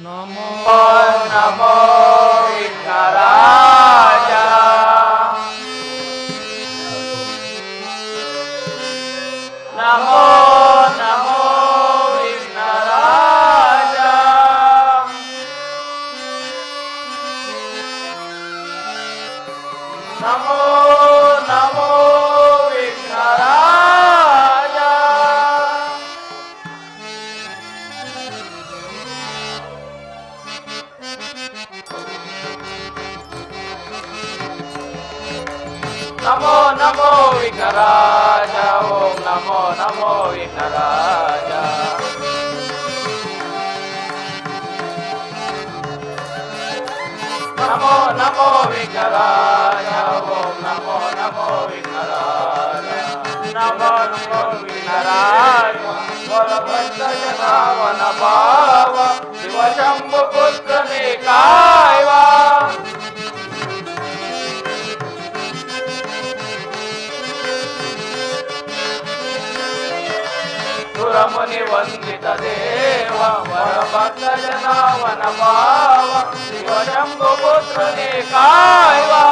नमो नमो विघ्नराज नमो नमो विघ्नराज नमो नमो विघ्नराज नमो नमो विघ्नराज ओम नमो नमो विघ्नराज नमो नमो विघ्नराज ओम नमो नमो विघ्नराज नमो नमो विघ्नराज बोल भक्त जनावन भाव शिव शंभु पुत्र ने कायवा सुरमुनि वंदित देव वर भक्त जनावन भाव शिव शंभु पुत्र ने कायवा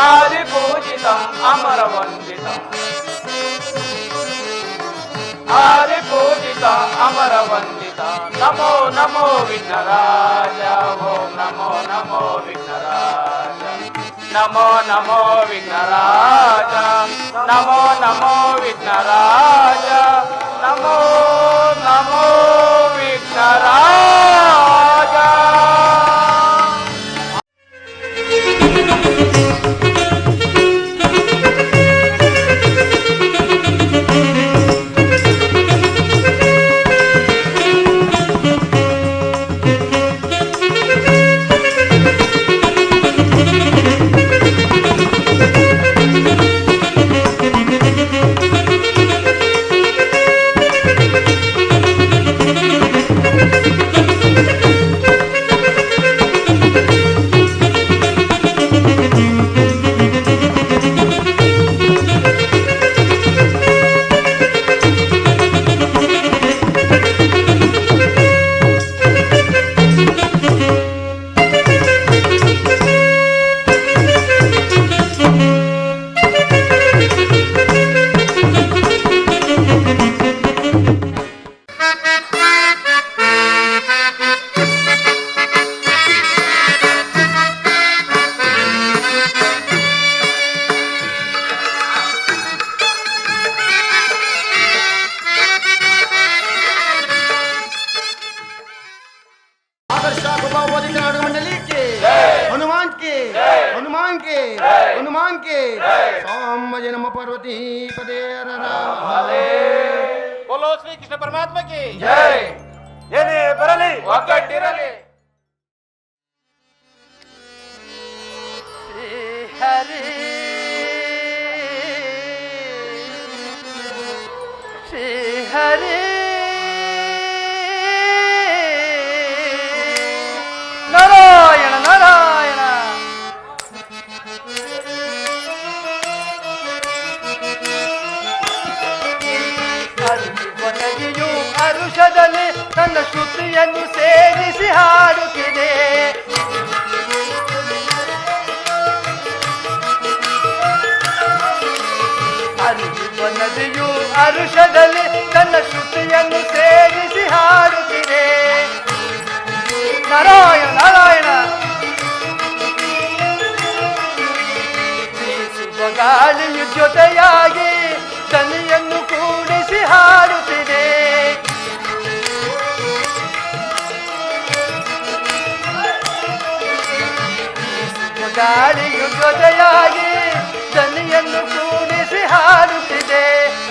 आदि पूजितम अमर वंदितम आदि पूजितम अमर वंदिता नमो नमो विघ्नराज ओम नमो नमो विघ्नराज नमो नमो विघ्नराज नमो नमो विघ्नराज नमो नमो विघ्नराज हनुमान के सोम जन्म पार्वती पदे बोलो श्री कृष्ण परमात्मा की जय ಏನೇ ಬರಲಿ ಒಗ್ಗಟ್ಟಿರಲಿ ಶ್ರೀ ಹರಿ ಶ್ರೀ ಹರಿ ನಾರಾಯಣ ನಾರಾಯಣ ಒನಗಿಯು ಅರುಷದಲ್ಲಿ ತನ್ನ ಶ್ರುತಿಯನ್ನು ಸೇರಿಸಿ ಹಾಡುತ್ತಿದೆ ನದಿಯು ಅರುಷದಲ್ಲಿ ತನ್ನ ಶ್ರುತಿಯನ್ನು ಸೇರಿಸಿ ಹಾಡುತ್ತಿದೆ ನಾರಾಯಣ ನಾರಾಯಣ ಬೀಸುವ ಗಾಳಿಯು ಜೊತೆಯಾಗಿ ದನಿಯನ್ನು ಕೂಡಿಸಿ ಹಾಡುತ್ತಿದೆ ಗಾಳಿಯು ಜೊತೆಯಾಗಿ ದನಿಯನ್ನು ಕೂಡಿಸಿ ಹಾಡುತ್ತಿದೆ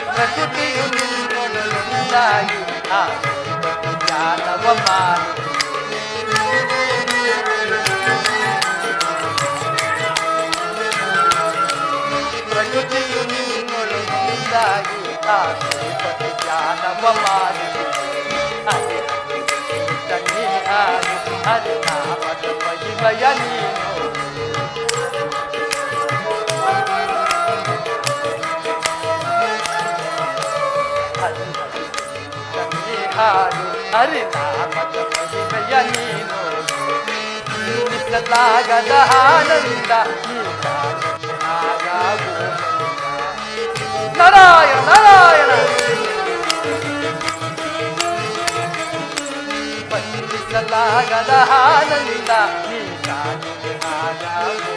ಪ್ರಕೃತಿಯು ನಿನ್ನೊಡಲೊಂದಾಗಿ ಜ್ಞಾನವ ಪ್ರಕೃತಿಯು ನಿನ್ನೊಡಲೊಂದಾಗಿ ಜ್ಞಾನವ ಹರಿನಾಮದ ಮಹಿಮಯ ನೀನು ಹಾಡು ಹರಿನಾಮದ ಮಹಿಮೆಯ ಕಣ್ಣಯ್ಯ ನೀನು ನಿಲ್ಲಿಸಲಾಗದ ಆನಂದ ಈ ಕಾರಣಾಗು ನಾರಾಯಣ ನಾರಾಯಣ ಬಂಧಿಸಲಾಗದ ಆನಂದ ಈ ಕಾರಣಾಗು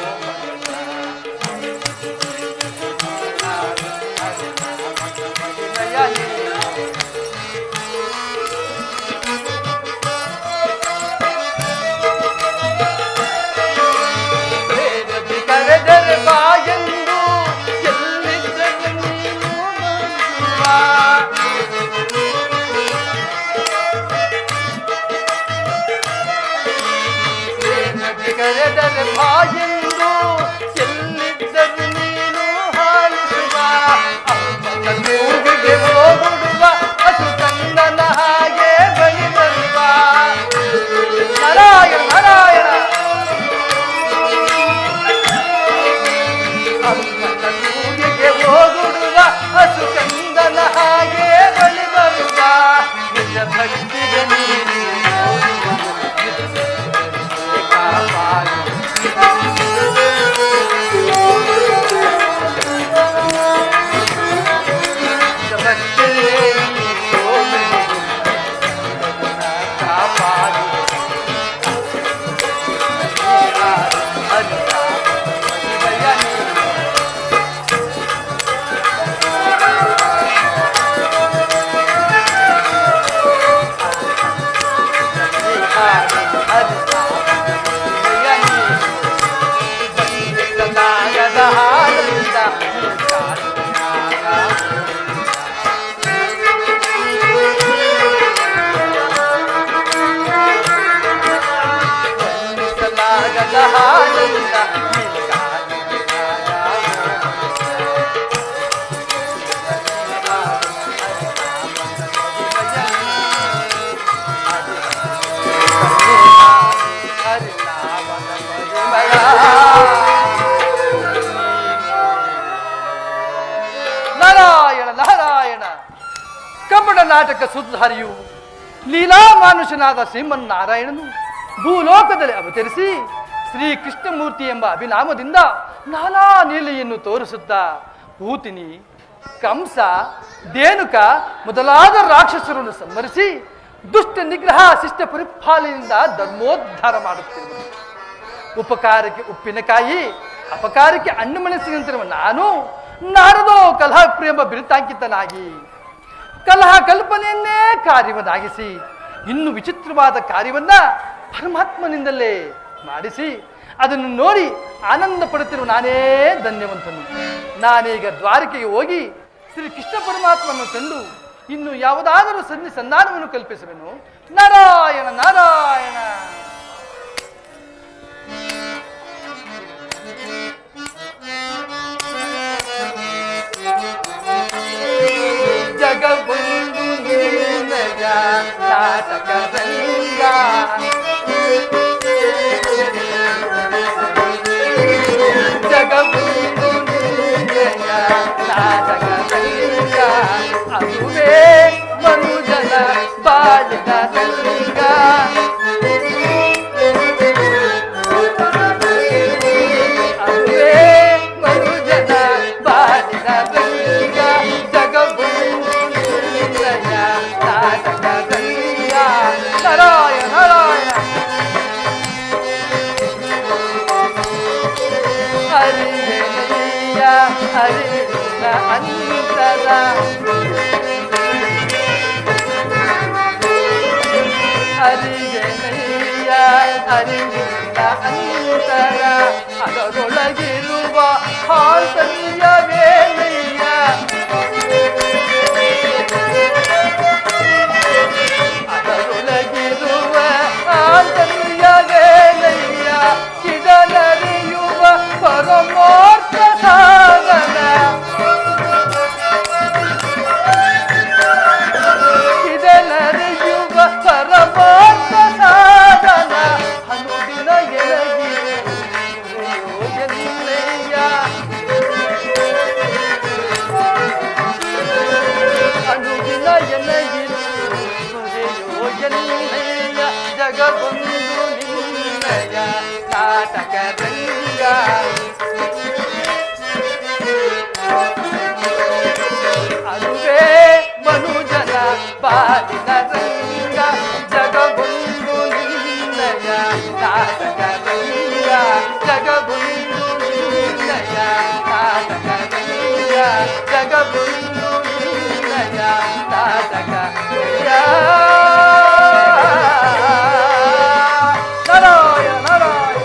ಕರೆದರೆ ಬಾಯೆಂದು ಎಲ್ಲಿದ್ದರೆ ನೀನು ಕರೆದರೆ ಬಾಯೆಂದು ಎಲ್ಲಿದ್ದರೆ ನೀನು ಹಾಲಿಸುವ ಅಮ್ಮನ ಕೂಗಿಗೆ ಹೋಗುಡುವ ಹಸು ಕಂದನ ಹಾಗೆ ಬಳಿ ಬರುವ ನಾರಾಯಣ ನಾರಾಯಣ ಅಮ್ಮನ ಕೂಗಿಗೆ ಹೋಗುಡುವ ಹಸು ಕಂದನ ಹಾಗೆ ಬಳಿ ಬರುವ ನಿಜ ಭಕ್ತಿಗೆ ನೀನು ಕಾಪಾಡು ನಿಜ ಭಕ್ತಿಗೆ ಕಾಪಾಡು ನಾರಾಯಣ ನಾರಾಯಣ ಕಪಟ ನಾಟಕ ಸುಧಾರಿಯು ಲೀಲಾ ಮಾನುಷನಾದ ಶ್ರೀಮನ್ನಾರಾಯಣನು ಭೂಲೋಕದಲ್ಲಿ ಅವತರಿಸಿ ಶ್ರೀ ಕೃಷ್ಣಮೂರ್ತಿ ಎಂಬ ಅಭಿನಾಮದಿಂದ ನಾನಾ ನೀಲೆಯನ್ನು ತೋರಿಸುತ್ತಾ ಪೂತಿನಿ ಕಂಸ ಧೇನುಕ ಮೊದಲಾದ ರಾಕ್ಷಸರನ್ನು ಸಂಹರಿಸಿ ದುಷ್ಟ ನಿಗ್ರಹ ಶಿಷ್ಟ ಪರಿಪಾಲನೆಯಿಂದ ಧರ್ಮೋದ್ಧಾರ ಮಾಡುತ್ತಿರುವುದು. ಉಪಕಾರಕ್ಕೆ ಉಪ್ಪಿನಕಾಯಿ ಅಪಕಾರಕ್ಕೆ ಹಣ್ಣು ಮೆಣಸಿನಂತಿರುವ ನಾನು ನಾರದೋ ಕಲಹಪ್ರಿಯ ಎಂಬ ಬಿರುತಾಂಕಿತನಾಗಿ ಕಲಹ ಕಲ್ಪನೆಯನ್ನೇ ಕಾರ್ಯವನ್ನಾಗಿಸಿ ಇನ್ನು ವಿಚಿತ್ರವಾದ ಕಾರ್ಯವನ್ನ ಪರಮಾತ್ಮನಿಂದಲೇ ಮಾಡಿಸಿ ಅದನ್ನು ನೋಡಿ ಆನಂದ ಪಡುತ್ತಿರುವ ನಾನೇ ಧನ್ಯವಂತನು. ನಾನೀಗ ದ್ವಾರಕೆಗೆ ಹೋಗಿ ಶ್ರೀ ಕೃಷ್ಣ ಪರಮಾತ್ಮನನ್ನು ಕಂಡು ಇನ್ನು ಯಾವುದಾದರೂ ಸಂಧಾನವನ್ನು ಕಲ್ಪಿಸುವೆನು. ನಾರಾಯಣ ನಾರಾಯಣ. ಜಗಬಂಧು ನಿನ್ನಯ ನಾಟಕರಂಗ ಜಗಬಂಧು ನಿನ್ನಯ ನಾಟಕರಂಗ ಅದುವೇ ಮನುಜನ ಬಾಳಿನ ರಂಗ ಅದುವೇ ಮನುಜನ ಬಾಳಿನ ರಂಗ ಜಗಬಂಧು ನಿನ್ನಯ ನಾಟಕರಂಗ. ನಾರಾಯಣ ನಾರಾಯಣ. ಹರಿಯ ಹರಿಯ ಅಂತರ ಹರಿಯ ಹರಿಯ ಅಂತರ ಅದರೊಳಗಿರುವ ಆಂತರ್ಯವೇನಯ್ಯ ಅದರೊಳಗಿರುವ ಆಂತರ್ಯವೇನಯ್ಯ ಇದನರಿಯುವ ಪರಮಾರ್ಥ ಸಾಧನ ಇದನರಿಯುವ ಪರಮಾರ್ಥ ಸಾಧನ ಅನುದಿನ ಎನಗಿರುವುದೆನ್ನಯ್ಯ ನಾಟಕ ರಂಗ ಅದುವೇ ಮನುಜನ ಬಾಲಿನ ರಂಗ ಜಗಬುಂದು ನಿನ್ನಯ ನಾಟಕ ರಂಗ ಜಗಬುಂದು ನಿನ್ನಯ ನಾಟಕ ರಂಗ ಜಗಬುಂದು ನಿನ್ನಯ ನಾಟಕ ರಂಗ ನಾರಾಯಣ ನಾರಾಯಣ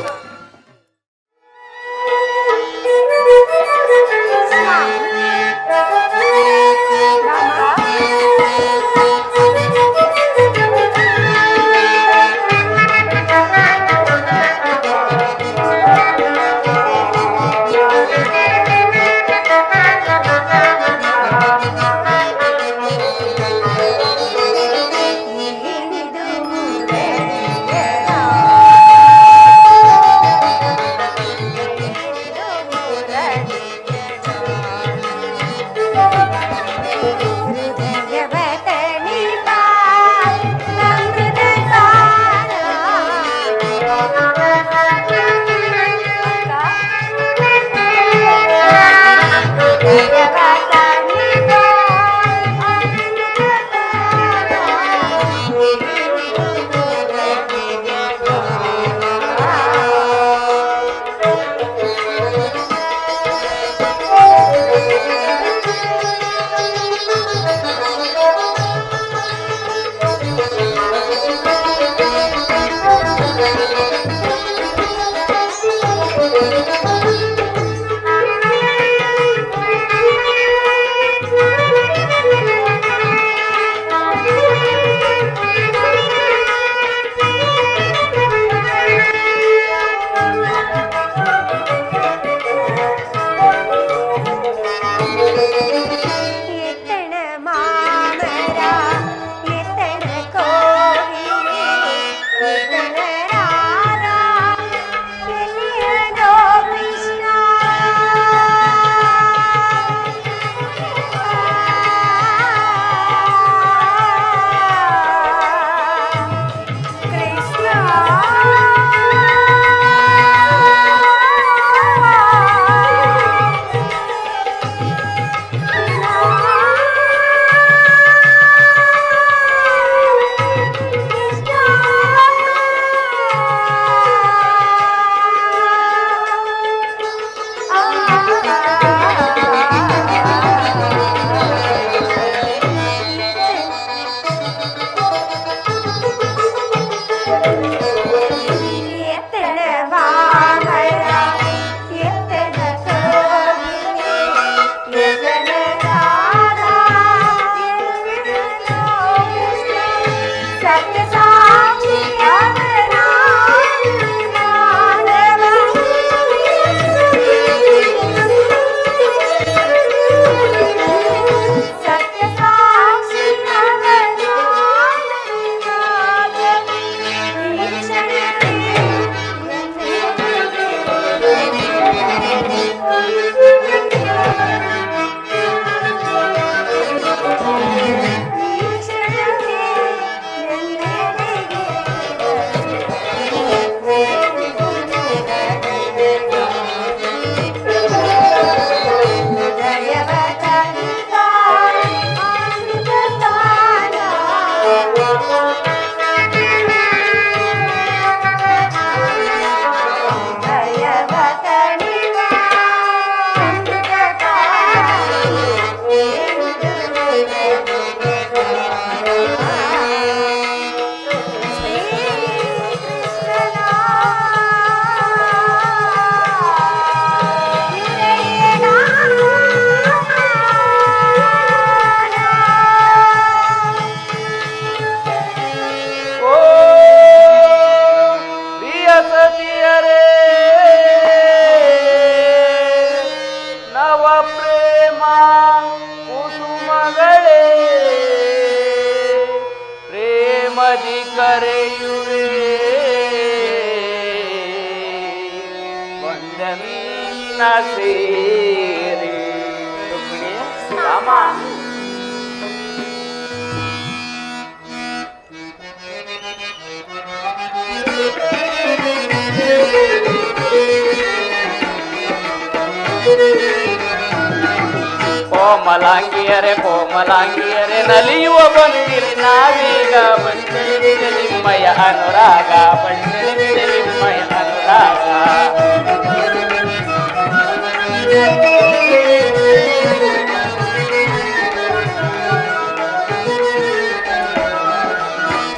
ಕರೆಯುವೆ ಒಂದನ್ನ ಸೇರಿ ರುಕ್ಮಿಣಿ ರಾಮ ಕೋಮಲಾಂಗಿಯರೆ ಕೋಮಲಾಂಗಿಯರೆ ನಲಿಯುವ ಬಂದಿರಿ ನಾವೀಗ ಬಣ್ಣಿದೆ ನಿಮ್ಮಯ ಅನುರಾಗ ಬಣ್ಣಿದೆ ನಿಮ್ಮಯ ಅನುರಾಗ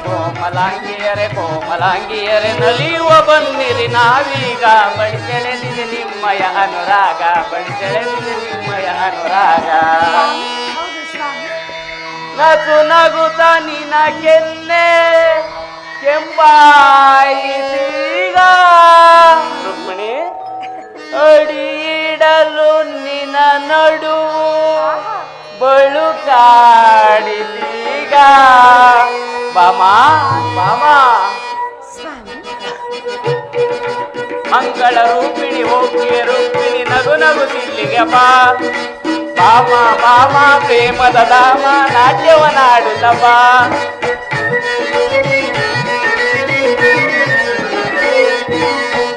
ಕೋಮಲಾಂಗಿಯರೆ ಕೋಮಲಾಂಗಿಯರೆ ನಲಿಯುವ ಬಂದಿರಿ ನಾವೀಗ ಬಳಿಸೆಳೆದಿದೆ ನಿಮ್ಮಯ ಅನುರಾಗ ಬಳಿಸೆಳೆದಿದೆ ನಿಮ್ಮಯ ಅನುರಾಗ ನಸು ನಗುತ್ತ ನಿನ ಕೆನ್ನೆ ಕೆಂಪಾಯಿತೀಗ ರುಕ್ಮಿಣಿ ಅಡಿಯಿಡಲು ನಿನ ನಡು ಬಳುಕಾಡಿದೀಗ ಬಾಮಾ ಬಾಮಾ ಮಂಗಳ ರೂಪಿಣಿ ಹೋಗಿಯ ರೂಪಿಣಿ ನಗು ನಗು ತಿಲ್ಲಿಗೆ ಬಾ ಬಾಮ ಬಾಮ ಪ್ರೇಮದ ಧಾಮ ನಾಟ್ಯವನಾಡುತ್ತ ಬಾ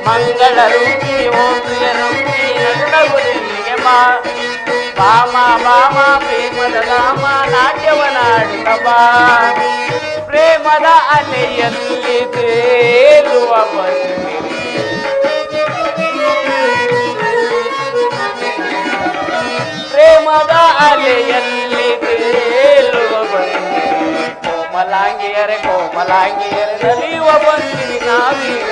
ಮಂಗಳ ರೂಪಿಣಿ ಹೋಗಿಯ ರೂಪಿಣಿ ನಗು ನಗು ತಿಲ್ಲಿಗೆ ಬಾ ಬಾಮ ಬಾಮ ಪ್ರೇಮದ ಧಾಮ ನಾಟ್ಯವನಾಡುತ್ತ ಬಾ ಪ್ರೇಮದ ಅಲೆಯಲ್ಲಿ ತೇಲುವ ಬಂದಿರಿ ಪ್ರೇಮದ ಅಲೆಯಲ್ಲಿ ತೇಲುವ ಬಂದಿರಿ ಕೋಮಲಾಂಗಿಯರೆ ಕೋಮಲಾಂಗಿಯರೆ ನಲಿಯುವ ಬಂದಿರಿ ನಾವೀಗ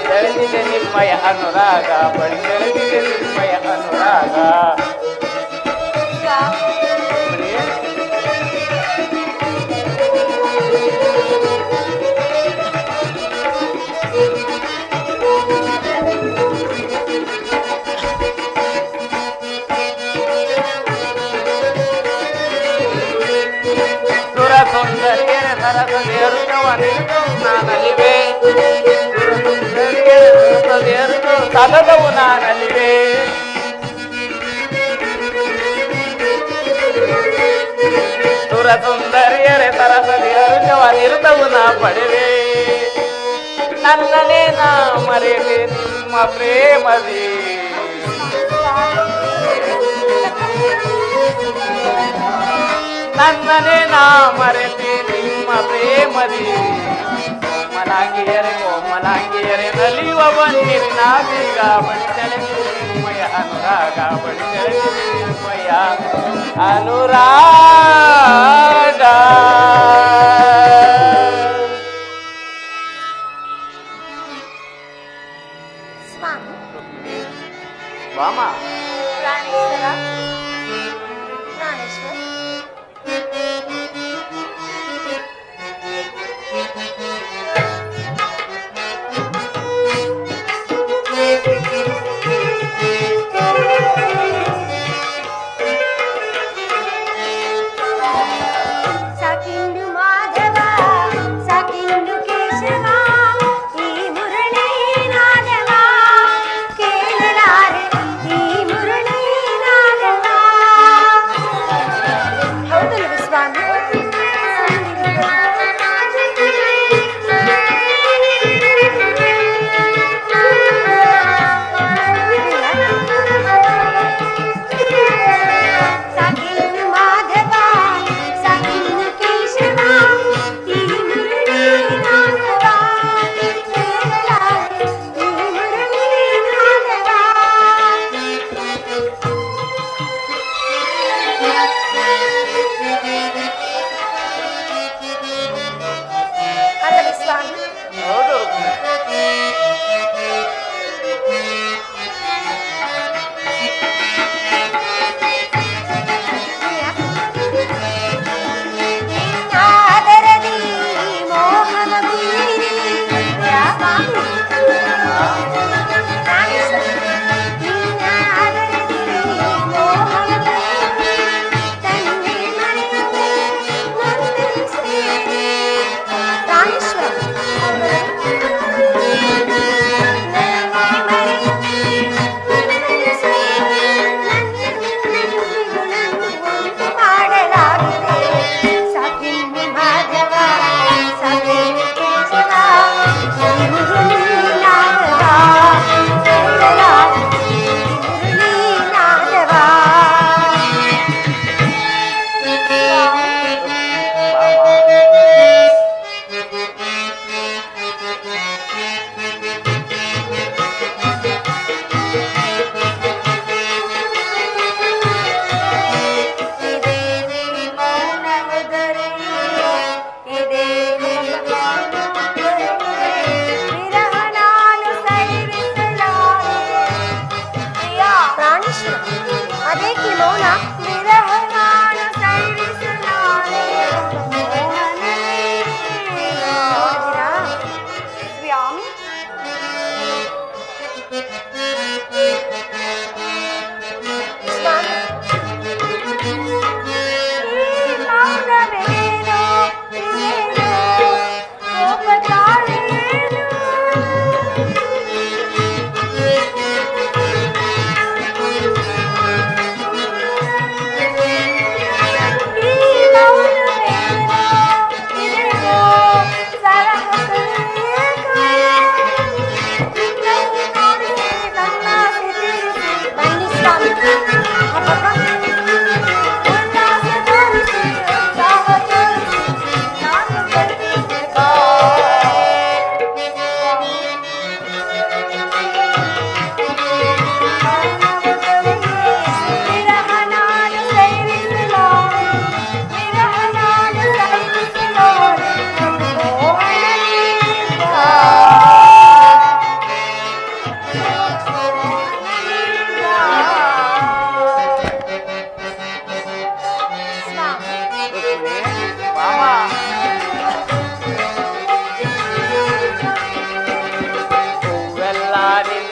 ಬೆಳೆದಿದೆ ನಿಮ್ಮಯ ಅನುರಾಗ ಬಳಿ ಬೆಳೆದಿದೆ ನಿಮ್ಮಯ ಅನುರಾಗ ಸುಂದರಿಯರ ಸರಸದೇರು ನಾನಲಿವೆ ಸುಂದರಿಯರು ಸಗದವು ನಾನಲಿವೆ ಸುರ ಸುಂದರಿಯರೇ ಸರಸದೇರು ನಿರುತವು ನಾ ಪಡೆವೆ ನನ್ನನೇ ನಾ ಮರೆವೆ ನಿಮ್ಮ ಪ್ರೇಮದಿ ನನ್ನನೇ ನಾ ಮರೆತೆ ನಿಮ್ಮ ಪ್ರೇಮದಿ ಕೋಮಲಾಂಗಿಯರೆ ಕೋಮಲಾಂಗಿಯರೆ ನಲಿಯುವ ಬಂದಿರಿ ನಾವೀಗ ಬಳಿಸೆಳೆದಿದೆ ನಿಮ್ಮಯ ಅನುರಾಗ ಬಳಿಸೆಳೆದಿದೆ ನಿಮ್ಮಯ ಅನುರಾಗ ವಾಮ ಆ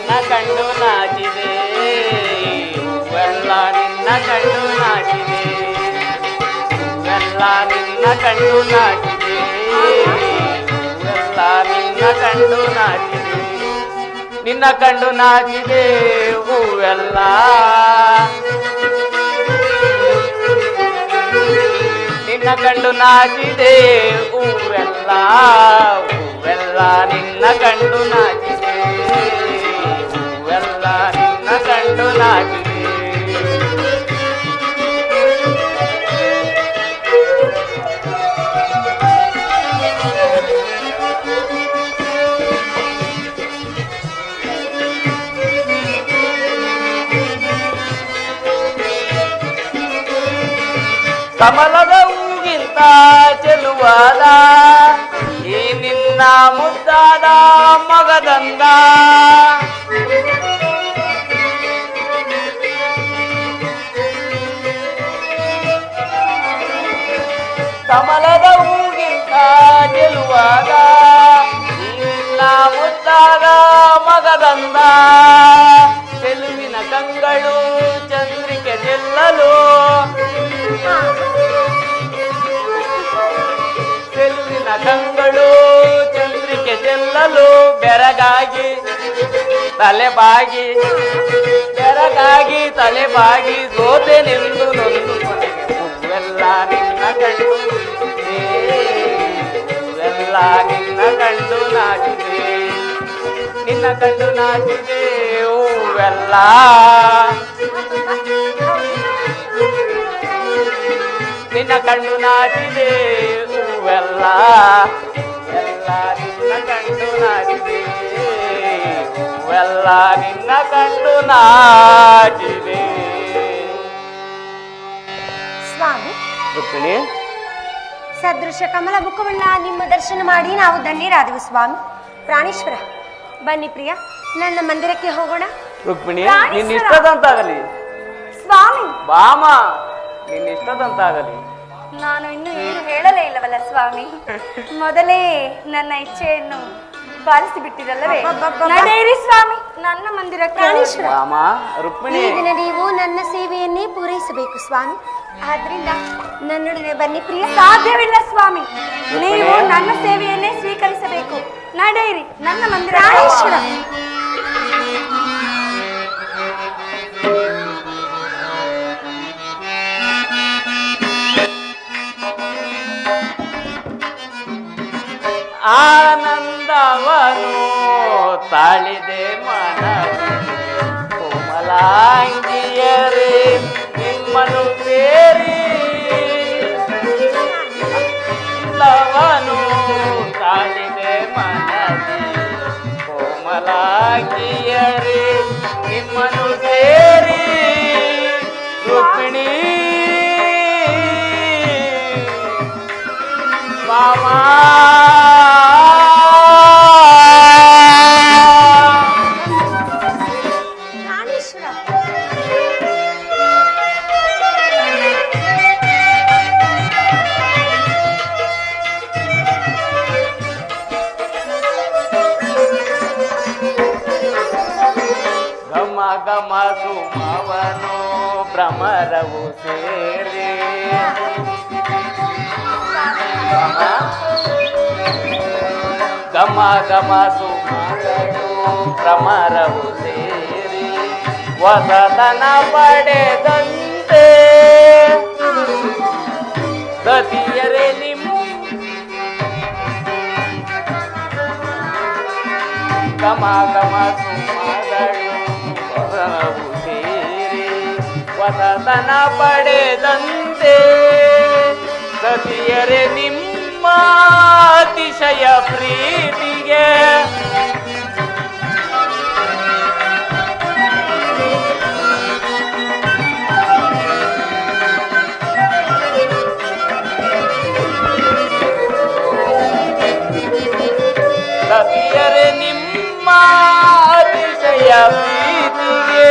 ನಿನ್ನ ಕಂಡು ನಾಚಿದೆ ಹೂವೆಲ್ಲ ನಿನ್ನ ಕಂಡು ನಾಚಿದೆ ಹೂವೆಲ್ಲ ನಿನ್ನ ಕಂಡು ನಾಚಿದೆ ಹೂವೆಲ್ಲ ನಿನ್ನ ಕಂಡು ನಾಚಿದೆ ನಿನ್ನ ಕಂಡು ನಾಚಿದೆ ಹೂವೆಲ್ಲ ನಿನ್ನ ಕಂಡು ನಾಚಿದೆ ಹೂವೆಲ್ಲ ಹೂವೆಲ್ಲ ನಿನ್ನ ಕಂಡು ನಾಚಿದೆ ಹೂವೆಲ್ಲ ನಿನ್ನ ಕಂಡು ನಾಚಿದೆ ಕಮಲದ ಹೂಗಿಂತ ಚೆಲುವಾದ ಈ ನಿನ್ನ ಮುದ್ದಾದ ಮಗದಂದ ಕಮಲದ ಹೂಗಿಂತ ಚೆಲುವಾದ ಈ ನಿನ್ನ ಮುದ್ದಾದ ಮಗದಂದ ಚೆಲುವಿನ ಕಂಗಳು ಚಂದ್ರಿಕೆ ಚೆಲ್ಲಲು ಚೆಲುವಿನ ಕಂಗಳು ಚಂದ್ರಿಕೆ ಚೆಲ್ಲಲು ಬೆರಗಾಗಿ ತಲೆಬಾಗಿ ಬೆರಗಾಗಿ ತಲೆಬಾಗಿ ಸೋತೆ ನಿಂದು ನೊಂದು ಹೂವೆಲ್ಲ ನಿನ್ನ ಕಂಡು ಹೂವೆಲ್ಲ ನಿನ್ನ ಕಂಡು ನಾಚಿದೆ ನಿನ್ನ ಕಂಡು ನಾಚಿದೆ ಹೂವೆಲ್ಲ ನಿನ್ನ ಕಣ್ಣು ನಾಚಿದೆ ಹೂವೆಲ್ಲ ಎಲ್ಲ ನಿನ್ನ ಕಣ್ಣು ನಾಚಿದೆ ಹೂವೆಲ್ಲ ನಿನ್ನ ಕಣ್ಣು ನಾಚಿದೆ. ಸ್ವಾಮಿ ರುಕ್ಮಿಣಿ, ಸದೃಶ ಕಮಲ ಮುಖವನ್ನ ನಿಮ್ಮ ದರ್ಶನ ಮಾಡಿ ನಾವು ಧನ್ಯರಾದೆವು ಸ್ವಾಮಿ. ಪ್ರಾಣೇಶ್ವರ ಬನ್ನಿ ಪ್ರಿಯ, ನನ್ನ ಮಂದಿರಕ್ಕೆ ಹೋಗೋಣ. ರುಕ್ಮಿಣಿ, ನಿನ್ನ ಇಷ್ಟದಂತಾಗಲಿ ಸ್ವಾಮಿ. ಬಾಮ, ನಿನ್ನ ಇಷ್ಟದಂತಾಗಲಿ. ನಾನು ಇನ್ನು ಏನು ಹೇಳಲೇ ಇಲ್ಲವಲ್ಲ ಸ್ವಾಮಿ, ಮೊದಲೇ ನನ್ನ ಇಚ್ಛೆಯನ್ನು ಪಾಲಿಸಿ ಬಿಟ್ಟಿರಲ್ಲವೇ. ನಡೆಯಿರಿ ಸ್ವಾಮಿ ನನ್ನ ಮಂದಿರಕ್ಕೆ. ಬಾಮ, ರುಕ್ಮಿಣಿ, ಈ ದಿನ ನೀವು ನನ್ನ ಸೇವೆಯನ್ನೇ ಪೂರೈಸಬೇಕು ಸ್ವಾಮಿ. ಆದ್ರಿಂದ ನನ್ನೊಡನೆ ಬನ್ನಿ ಪ್ರಿಯ. ಸಾಧ್ಯವಿಲ್ಲ ಸ್ವಾಮಿ, ನೀವು ನನ್ನ ಸೇವೆಯನ್ನೇ ಸ್ವೀಕರಿಸಬೇಕು. ನಡೆಯಿರಿ ನನ್ನ ಮಂದಿರ. ಆನಂದವನು ತಾಳಿದೆ ಮನವಿ ಕೋಮಲಾಂಗಿಯರೇ ನಿಮ್ಮನ್ನು ಸೇರಿ ಲವನು ತಾಳಿದೆ ಮನವಿ ಕೋಮಲಾಂಗಿಯರೇ ನಿಮ್ಮನ್ನು ಸೇರಿ ರುಕ್ಮಿಣಿ ಮಾಮಾ ಗಮ ಸುಮವನು ಭ್ರಮರವು ಸೇರಿ ಗಮ ಗಮ ಸುಮಗಳು ಭ್ರಮರವು ಸೇರಿ ವಸತನ ಪಡೆದಂತೆ ಸತಿಯರೇ ನಿಮ್ಮ ಗಮ ಗಮ ಸುಮಗಳು ಸೇರಿ ವಸತನ ಪಡೆದಂತೆ ಸತಿಯರೇ ನಿಮ್ಮ ಅತಿಶಯ ಪ್ರೀತಿಗೆ ಸತಿಯರೇ ನಿಮ್ಮ ಅತಿಶಯ ಪ್ರೀತಿಗೆ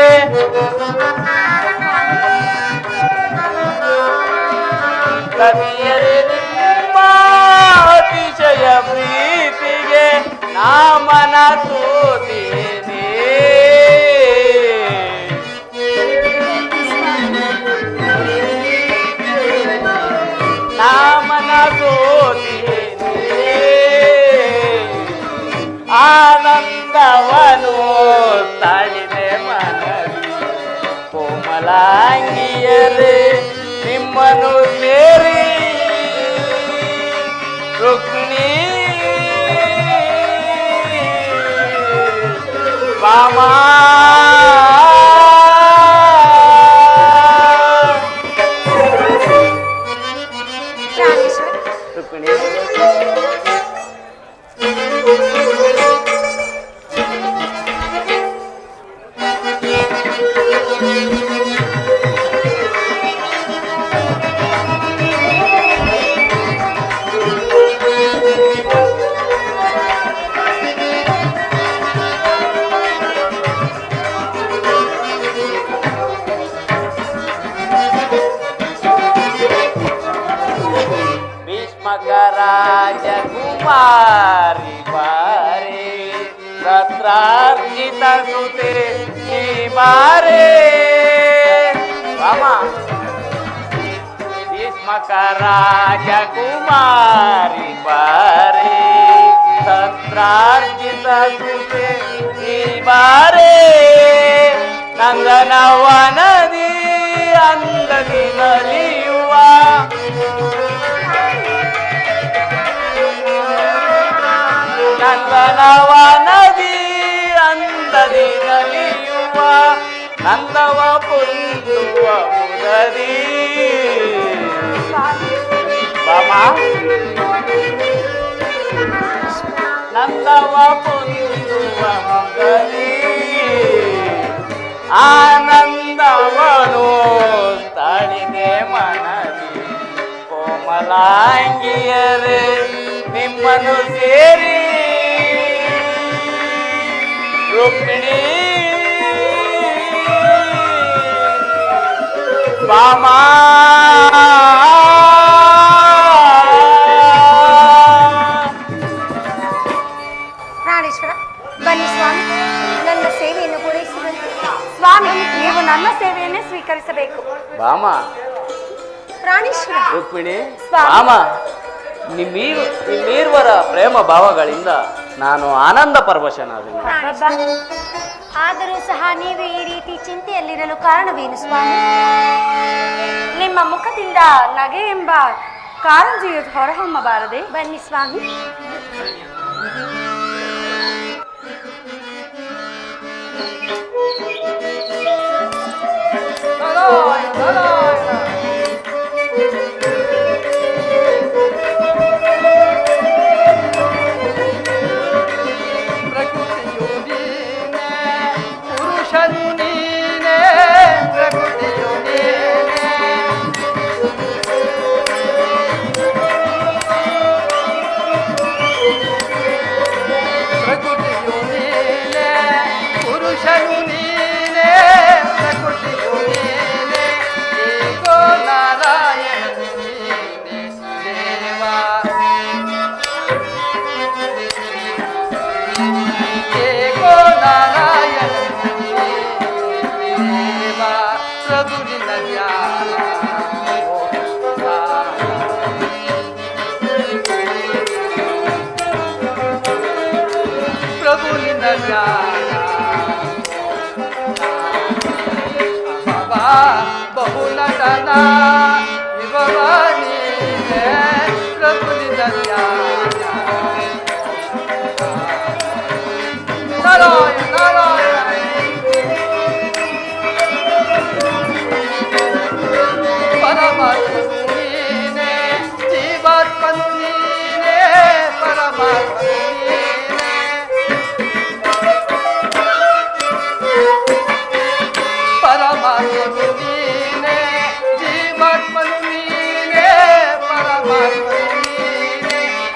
ಸತಿಯರೇ ನಿಮ್ಮ ಅತಿಶಯ ಪ್ರೀತಿಗೆ ನಾಮನ ಸೋತೇನೆ ತಾಳಿದೆ ಮನವಿ ಕೋಮಲಾಂಗಿಯರೇ ನಿಮ್ಮನ್ನು ಸೇರಿ ರುಕ್ಮಿಣಿ ಬಾಮಾ ಪ್ರಾಣೇಶ್ವರ ರುಕ್ಮಿಣಿ ರಾಜಕುಮಾರಿ ಬಾರೆ ರತ್ರಾರ್ಜಿತ ಸುತೆ ಈ ಬಾರೆ ರಾಮ ಭೀಷ್ಮಕ ರಾಜಕುಮಾರಿ ಬಾರೆ ರತ್ರಾರ್ಜಿತ ಸುತೆ ಈ ಬಾರೆ ನಂದನವನದಿ ಅಂದದಿ ನಲಿಯುವ ನಂದನವನದಿ ಅಂದದಿ ನಲಿಯುವ ನಂದವ ಪುಂದುವ ಮುದದಿ ಬಾಮ ನಂದವ ಪುಂದುವ ಮುದದಿ ಆನಂದವನು ತಾಳಿದೆ ಮನದಿ ಕೋಮಲಾಂಗಿಯರೇ ನಿಮ್ಮನ್ನು ಸೇರಿ ರುಕ್ಮಿಣಿ ಬಾಮಾ ಪ್ರಾಣೇಶ್ವರ ಬನ್ನಿ ಸ್ವಾಮಿ, ನನ್ನ ಸೇವೆಯನ್ನು ಪೂರೈಸುವಂತೆ. ಸ್ವಾಮಿ, ನೀವು ನನ್ನ ಸೇವೆಯನ್ನೇ ಸ್ವೀಕರಿಸಬೇಕು. ಬಾಮ ಪ್ರಾಣೇಶ್ವರ ರುಕ್ಮಿಣಿ ಸ್ವಾಮಿ. ಬಾಮ ನಿಮ್ಮೀರ್ವರ ಪ್ರೇಮ ಭಾವಗಳಿಂದ ನಾನು ಆನಂದ ಪರವಶನಾದೆ. ಆದರೂ ಸಹ ನೀವು ಈ ರೀತಿ ಚಿಂತೆಯಲ್ಲಿರಲು ಕಾರಣವೇನು ಸ್ವಾಮಿ? ನಿಮ್ಮ ಮುಖದಿಂದ ನಗೆ ಎಂಬ ಕಾರಂಜಿಯು ಹೊರಹೊಮ್ಮಬಾರದೆ? ಬನ್ನಿ ಸ್ವಾಮಿ.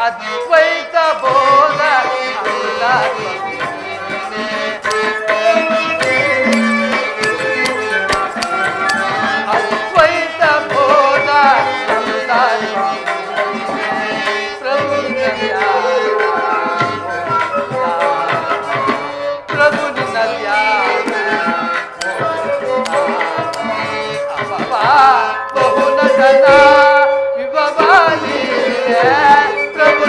ಅದ್ವೈತ ಬೋಧ ಅದ್ವೈತ ಬೋಧ ಪ್ರಭು ಪ್ರಭು ಬಹು ನಟನ ವಿಭವಾನಿ ಪ್ರಭು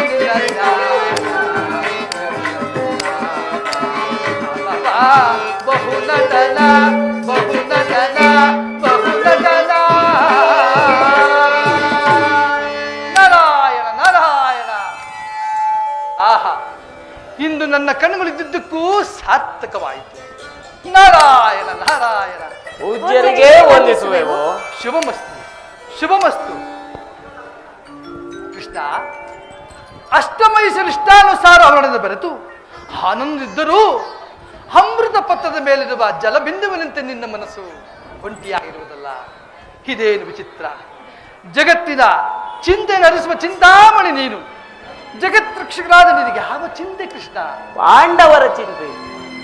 ಬಹುನಟನ ಬಹುನಟನ ಬಹುನಟನ ನಾರಾಯಣ ನಾರಾಯಣ. ಆಹಾ, ಇಂದು ನನ್ನ ಕಣ್ಣುಗಳಿದ್ದುದಕ್ಕೂ ಸಾರ್ಥಕವಾಯಿತು. ನಾರಾಯಣ ನಾರಾಯಣ. ಪೂಜ್ಯರಿಗೆ ವಂದಿಸುವೆವು. ಶುಭಮಸ್ತು ಶುಭಮಸ್ತು. ಕೃಷ್ಣ, ಅಷ್ಟಮೈಸರಿಷ್ಟಾನುಸಾರ ಅವರನ್ನು ಬೆರೆತು ಆನಂದಿದ್ದರೂ ಅಮೃತ ಪತ್ರದ ಮೇಲಿರುವ ಜಲಬಿಂದುವಿನಂತೆ ನಿನ್ನ ಮನಸ್ಸು ಒಂಟಿಯಾಗಿರುವುದಲ್ಲ. ಇದೇನು ವಿಚಿತ್ರ! ಜಗತ್ತಿನ ಚಿಂತೆ ನಡೆಸುವ ಚಿಂತಾಮಣಿ ನೀನು. ಜಗತ್ರಕ್ಷಕರಾದ ನಿನಗೆ ಯಾವ ಚಿಂತೆ ಕೃಷ್ಣ? ಪಾಂಡವರ ಚಿಂತೆ.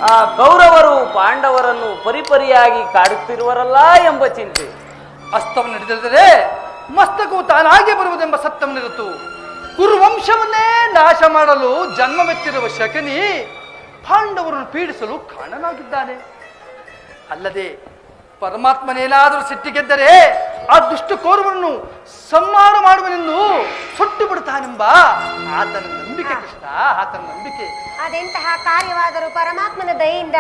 ಆ ಕೌರವರು ಪಾಂಡವರನ್ನು ಪರಿಪರಿಯಾಗಿ ಕಾಡುತ್ತಿರುವರಲ್ಲ ಎಂಬ ಚಿಂತೆ. ಅಸ್ತವ ನಡೆದರೆ ಮಸ್ತಕವು ತಾನಾಗೆ ಬರುವುದೆಂಬ ಸತ್ಯವನ್ನಿರುತ್ತು. ಕುರುವಂಶವನ್ನೇ ನಾಶ ಮಾಡಲು ಜನ್ಮವೆತ್ತಿರುವ ಶಕನಿ ಪಾಂಡವರನ್ನು ಪೀಡಿಸಲು ಕಾರಣನಾಗಿದ್ದಾನೆ. ಅಲ್ಲದೆ ಪರಮಾತ್ಮನೇನಾದರೂ ಸಿಟ್ಟಿಗೆದ್ದರೆ ಆ ದುಷ್ಟ ಕೌರವರನ್ನು ಸಂಹಾರ ಮಾಡುವನೆಂದು ಸುಟ್ಟು ಬಿಡುತ್ತಾನೆಂಬ ಆತನ ನಂಬಿಕೆ ಕೃಷ್ಣ, ಆತನ ನಂಬಿಕೆ. ಅದೆಂತಹ ಕಾರ್ಯವಾದರೂ ಪರಮಾತ್ಮನ ದಯೆಯಿಂದ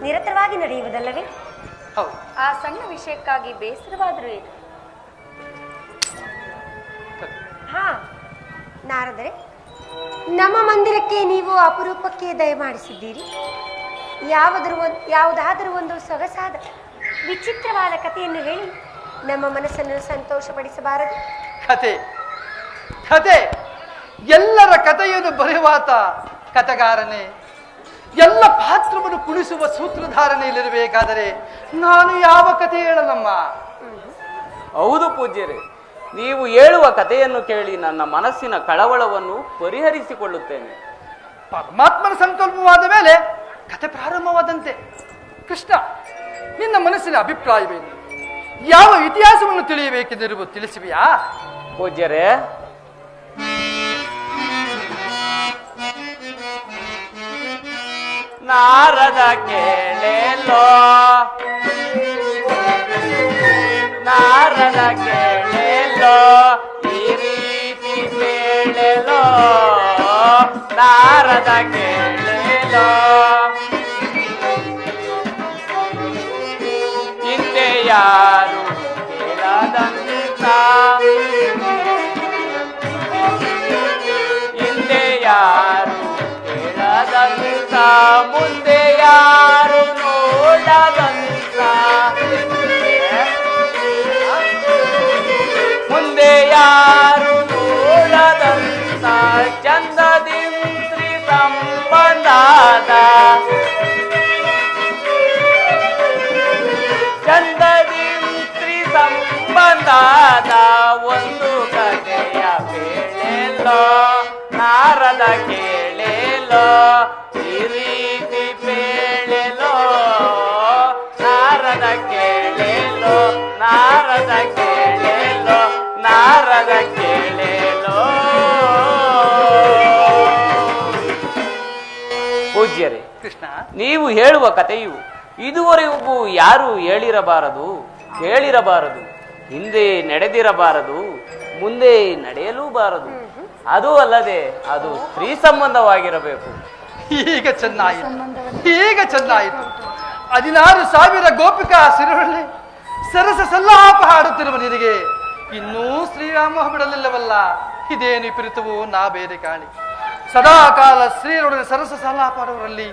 ನಿರತವಾಗಿ ನಡೆಯುವುದಲ್ಲವೇ? ಹೌದು. ಆ ಸಣ್ಣ ವಿಷಯಕ್ಕಾಗಿ ಬೇಸರವಾದರೂ ಏನು? ಹಾ ನಾರದರೆ, ನಮ್ಮ ಮಂದಿರಕ್ಕೆ ನೀವು ಅಪರೂಪಕ್ಕೆ ದಯಮಾಡಿಸಿದ್ದೀರಿ. ಯಾವುದಾದರೂ ಒಂದು ಸೊಗಸಾದ ವಿಚಿತ್ರವಾದ ಕಥೆಯನ್ನು ಹೇಳಿ ನಮ್ಮ ಮನಸ್ಸನ್ನು ಸಂತೋಷಪಡಿಸಬಾರದು? ಕತೆ ಕತೆ ಎಲ್ಲರ ಕಥೆಯನ್ನು ಬರೆಯುವಾತ ಕಥೆಗಾರನೇ. ಎಲ್ಲ ಪಾತ್ರವನ್ನು ಕುಣಿಸುವ ಸೂತ್ರಧಾರಣೆಯಲ್ಲಿರಬೇಕಾದರೆ ನಾನು ಯಾವ ಕಥೆ ಹೇಳಲಮ್ಮ? ಹೌದು ಪೂಜ್ಯರೇ, ನೀವು ಹೇಳುವ ಕಥೆಯನ್ನು ಕೇಳಿ ನನ್ನ ಮನಸ್ಸಿನ ಕಳವಳವನ್ನು ಪರಿಹರಿಸಿಕೊಳ್ಳುತ್ತೇನೆ. ಪರಮಾತ್ಮನ ಸಂಕಲ್ಪವಾದ ಮೇಲೆ ಕಥೆ ಪ್ರಾರಂಭವಾದಂತೆ. ಕೃಷ್ಣ, ನಿನ್ನ ಮನಸ್ಸಿನ ಅಭಿಪ್ರಾಯವೇನು? ಯಾವ ಇತಿಹಾಸವನ್ನು ತಿಳಿಯಬೇಕೆಂದಿರುವ ತಿಳಿಸುವಿಯಾ? ಪೂಜ್ಯರೇ, ನಾರದ ಕೇಳೆಲೋ ನಾರದ ಕೇಳೆಲೋ ಈ ರೀತಿ ಕೇಳೆಲೋ ನಾರದ ಕೇಳೆಲೋ ಹಿಂದೆ ಯಾರು ಕೇಳದಂತ ಹಿಂದೆ ಯಾರು ಕೇಳದಂತ ಮುಂದೆ ಯಾರು ನೋಡದಂತ ಮುಂದೆ ಯಾರು ನೋಡದಂತ ಚಂದದಿಂತ್ರಿ ಸಂಬಂಧಾದ ಚಂದದಿಂತ್ರಿ ಸಂಬಂಧಾದ ಒಂದು ಕಥೆಯ ಬೇಳೆಲೋ ನಾರದ ಕೇಳೆಲೋ ಈ ರೀತಿ ಬೇಳೆಲೋ ನಾರದ ಕೇಳೆಲೋ ನಾರದ ಕೇಳೆಲೋ ನಾರದ ಕೇಳೆಲೋ. ಪೂಜ್ಯರೇ, ಕೃಷ್ಣ, ನೀವು ಹೇಳುವ ಕಥೆಯು ಇದುವರೆಗೂ ಯಾರು ಹೇಳಿರಬಾರದು, ಕೇಳಿರಬಾರದು, ಹಿಂದೆ ನಡೆದಿರಬಾರದು, ಮುಂದೆ ನಡೆಯಲೂಬಾರದು. ಅದು ಅಲ್ಲದೆ ಅದು ಸ್ತ್ರೀ ಸಂಬಂಧವಾಗಿರಬೇಕು. ಈಗ ಚೆನ್ನಾಯಿತು, ಈಗ ಚೆನ್ನಾಯಿತು. 16,000 ಗೋಪಿಕಾ ಸಿರುವಳ್ಳಿ ಸರಸ ಸಲ್ಲಾಪ ಹಾಡುತ್ತಿರುವ ನಿನಗೆ ಇನ್ನೂ ಶ್ರೀರಾಮ ಬಿಡಲಿಲ್ಲವಲ್ಲ? ಇದೇನು ವಿಪರೀತವೋ ನಾ ಬೇರೆ ಕಾಣಿ. ಸದಾಕಾಲ ಶ್ರೀರೊಡನೆ ಸರಸ ಸಲ್ಲಾಪ ಆಡುವರಲ್ಲಿ,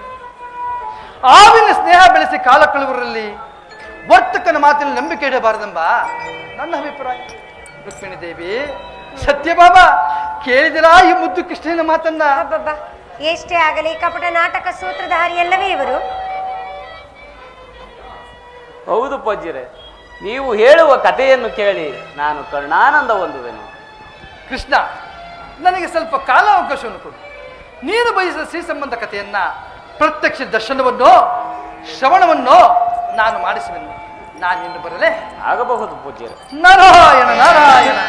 ಆವಿನ ಸ್ನೇಹ ಬೆಳೆಸಿ ಕಾಲ ಕಳುವರಲ್ಲಿ ವರ್ತಕನ ಮಾತಿನ ನಂಬಿಕೆ ಇಡಬಾರದೆಂಬ ನನ್ನ ಅಭಿಪ್ರಾಯ. ರುಕ್ಮಿಣಿ ದೇವಿ, ಸತ್ಯಭಾಮ, ಕೇಳಿದಿರಾ ಈ ಮುದ್ದು ಕೃಷ್ಣನ ಮಾತನ್ನ? ಅಬ್ಬಬ್ಬಾ, ಎಷ್ಟೇ ಆಗಲಿ ಕಪಟ ನಾಟಕ ಸೂತ್ರಧಾರಿಯಲ್ಲವೇ ಇವರು? ಹೌದು ಪೂಜ್ಯರೇ, ನೀವು ಹೇಳುವ ಕಥೆಯನ್ನು ಕೇಳಿ ನಾನು ಕರ್ಣಾನಂದ ಹೊಂದುವೆನು. ಕೃಷ್ಣ, ನನಗೆ ಸ್ವಲ್ಪ ಕಾಲಾವಕಾಶವನ್ನು ಕೊಡು. ನೀನು ಬಯಸಿದ ಶ್ರೀ ಸಂಬಂಧ ಕಥೆಯನ್ನ ಪ್ರತ್ಯಕ್ಷ ದರ್ಶನವನ್ನು ಶ್ರವಣವನ್ನು ನಾನು ಮಾಡಿಸುವೆನು. ನಾನಿನ್ನು ಬರಲೇ? ಆಗಬಹುದು ಪೂಜ್ಯರೇ. ನಾರಾಯಣ ನಾರಾಯಣ.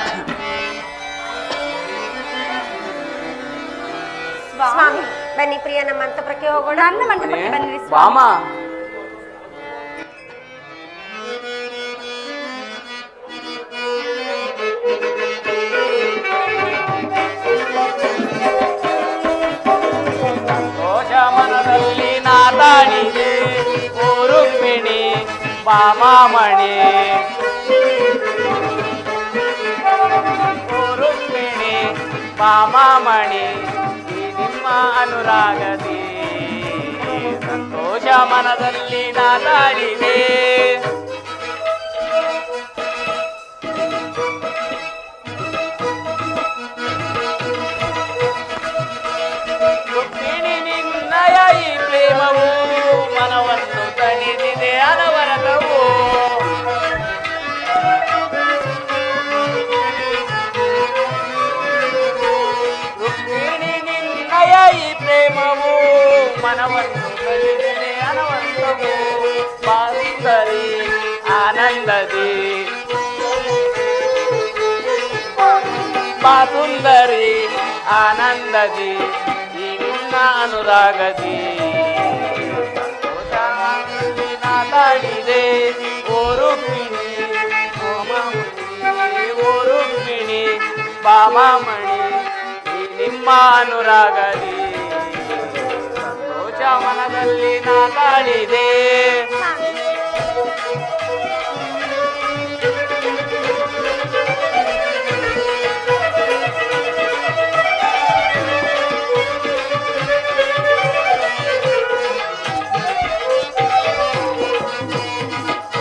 ಸ್ವಾಮಿ, ಬನ್ನಿ ಪ್ರಿಯ, ನಮ್ಮ ಅಂತಪುರಕ್ಕೆ ಹೋಗೋಣ. ನನ್ನ ಮಂಟಪಕ್ಕೆ ಬನ್ನಿರಿ ಸ್ವಾಮಿ. ಬಾಮ, ದೋಷ ಮನದಲ್ಲಿ ನಾತಾಡಿ ಬಾಮಾಮಣಿ ರುಕ್ಮಿಣಿ ಬಾಮಾಮಣಿ ಈ ನಿಮ್ಮ ಅನುರಾಗದಿ ಸಂತೋಷ ಮನದಲ್ಲಿ ನಾದಾಡಿದೆ. ರುಕ್ಮಿಣಿ ನಿನ್ನಯ ಈ ಪ್ರೇಮವು ಮನವನ್ನು ತಣಿದಿದೆ ಅನವರತವು. ರುಕ್ಮಿಣಿ ನಿನ್ನಯ ಈ ಪ್ರೇಮವು ಮನವನ್ನು ತಣಿದಿದೆ ಅನವರತವು. ಬಾಸುಂದರಿ ಆನಂದದಿ ಬಾಸುಂದರಿ ಆನಂದದಿ ಈ ನಿನ್ನ ಅನುರಾಗದಿ ನಾದಾಡಿದೆ. ಓ ರುಕ್ಮಿಣಿ ಓ ರುಕ್ಮಿಣಿ ಬಾಮಾಮಣಿ ಈ ನಿಮ್ಮ ಅನುರಾಗದಿ ಸಂತೋಷ ಮನದಲ್ಲಿ ನಾದಾಡಿದೆ.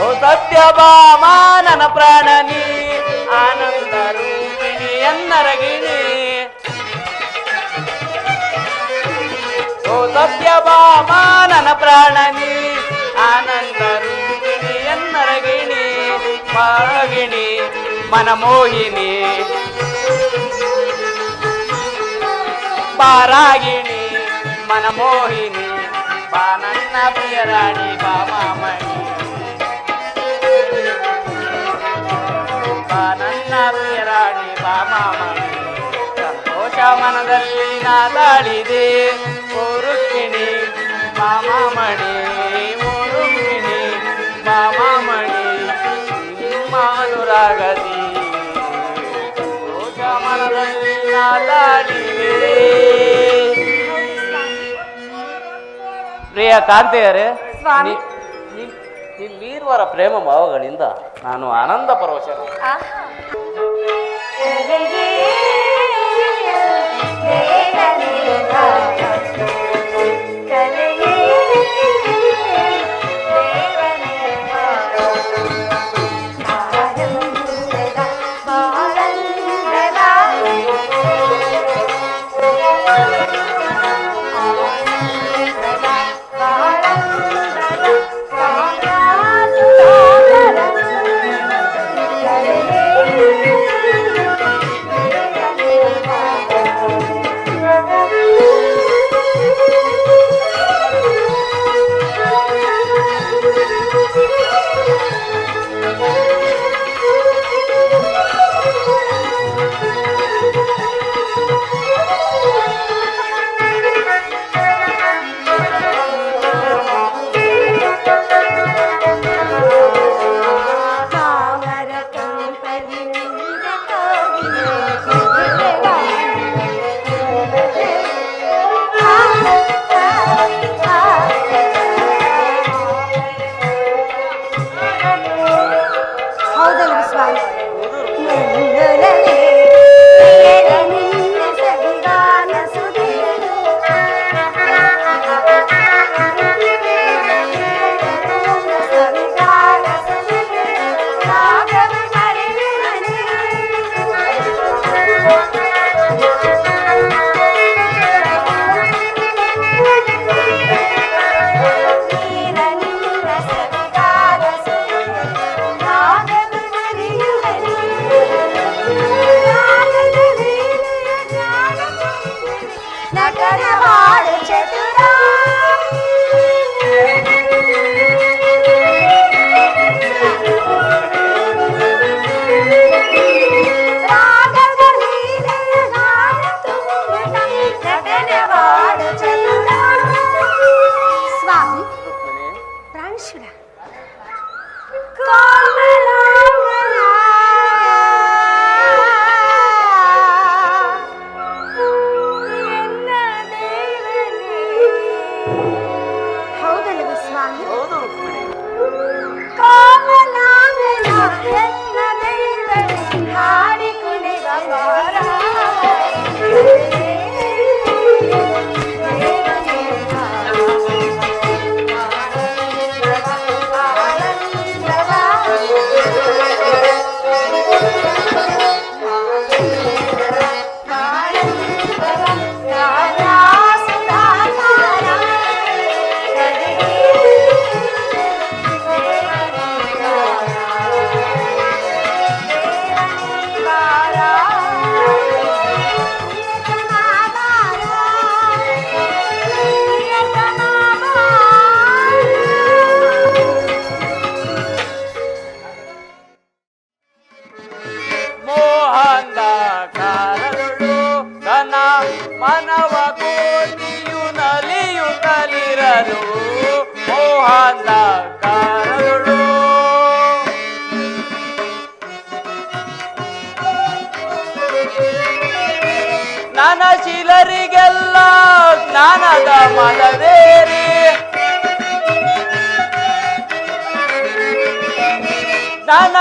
ಓ ಸತ್ಯಭಾಮಾ ನನ್ನ ಪ್ರಾಣನಿ ಆನಂದ ರೂಪಿಣಿ ಎನ್ನರಗಿಣಿ. ಓ ಸತ್ಯಭಾಮಾ ನನ್ನ ಪ್ರಾಣನಿ ಆನಂದ ರೂಪಿಣಿ ಎನ್ನರಗಿಣಿ. ಪಾಗಿಣಿ ಮನಮೋಹಿನಿ ಪಾರಾಗಿಣಿ ಮನಮೋಹಿನಿ ಬಾ ನನ್ನ ಪ್ರಿಯರಾಣಿ ಬಾಮಾಮಣಿ ನನ್ನ ಪ್ರಿಯರಾಣಿ ಬಾಮಾಮಣಿ ಸಂತೋಷ ಮನದಲ್ಲಿ ನಾದಾಡಿದೆ. ಓ ರುಕ್ಮಿಣಿ ಬಾಮಾಮಣಿ ಓ ರುಕ್ಮಿಣಿ ಬಾಮಾಮಣಿ ನಿಮ್ಮ ಅನುರಾಗದಿ ಸಂತೋಷ ಮನದಲ್ಲಿ ನಾದಾಡಿದೆ. ಪ್ರಿಯ ಕಾಂತೆಯರೇ, ಸ್ವಾಮಿ. ನಿಮ್ಮೀರ್ವರ ಪ್ರೇಮ ಭಾವಗಳಿಂದ ನಾನು ಆನಂದ ಪರವಶನ. ಮಾನವ ಕೋಟಿಯು ನಲಿಯುತ್ತಲಿರಲು ಮೋಹಾಂಧಕಾರದೊಳು ಜ್ಞಾನಶೀಲರಿಗೆಲ್ಲ ಜ್ಞಾನದ ಮದವೇರಿ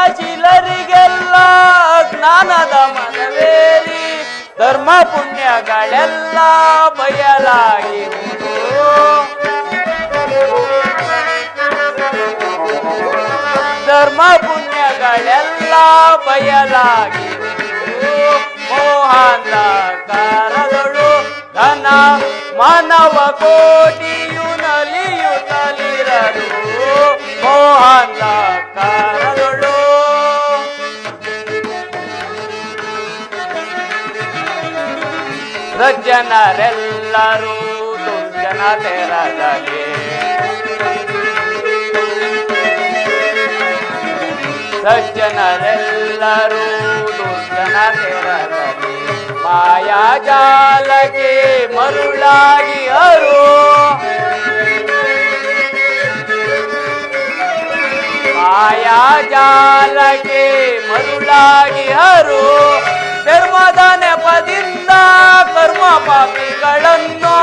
ಜ್ಞಾನಶೀಲರಿಗೆಲ್ಲ ಜ್ಞಾನದ ಮದವೇರಿ ಧರ್ಮ ಪುಣ್ಯಗಳೆಲ್ಲ ಬಯಲಾಗಿರುವುದು ಧರ್ಮ ಪುಣ್ಯಗಳೆಲ್ಲ ಬಯಲಾಗಿರುವುದು ಮೋಹಾಂಧಕಾರದೊಳು ಧನ ಮಾನವ ಕೋಟಿಯು ನಲಿಯುತ್ತಲಿರಲು ಮೋಹಾಂಧಕಾರದೊಳು ಸಜ್ಜನರೆಲ್ಲರೂ ದುರ್ಜನ ತೆರದಲ್ಲಿ ಸಜ್ಜನರೆಲ್ಲರೂ ದುರ್ಜನ ತೆರದಲ್ಲಿ ಮಾಯಾಜಾಲಕ್ಕೆ ಮರುಳಾಗಿ ಅರು ಮಾಯಾಜಾಲಕ್ಕೆ ಮರುಳಾಗಿ ಅರು ಧರ್ಮದ ನೆಪದಿಂದ ಕರ್ಮ ಪಾಪಿಗಳನ್ನು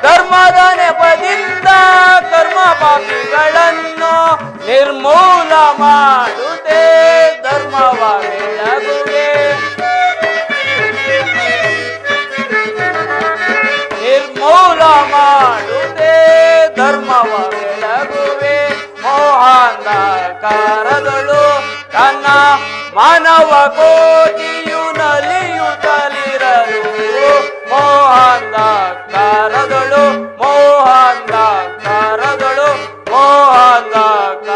ಧರ್ಮದ ನೆಪದಿಂದ ಕರ್ಮ ಪಾಪಿಗಳನ್ನು ನಿರ್ಮೂಲ ಮಾಡುತ್ತೆ ಧರ್ಮವ ಬೆಳಗುವೆ ನಿರ್ಮೂಲ ಮಾಡುತ್ತೆ ಧರ್ಮವ ಬೆಳಗುವೆ ಮೋಹಾಂಧಕಾರದೊಳು ತನ್ನ ಮಾನವ ಕೋಟಿಯು ನಲಿಯುತ್ತಲಿರಲು ಮೋಹಾಂಧಕಾರದೊಳು ಮೋಹಾಂಧಕಾರದೊಳು ಮೋಹಾಂಧಕಾರದೊಳು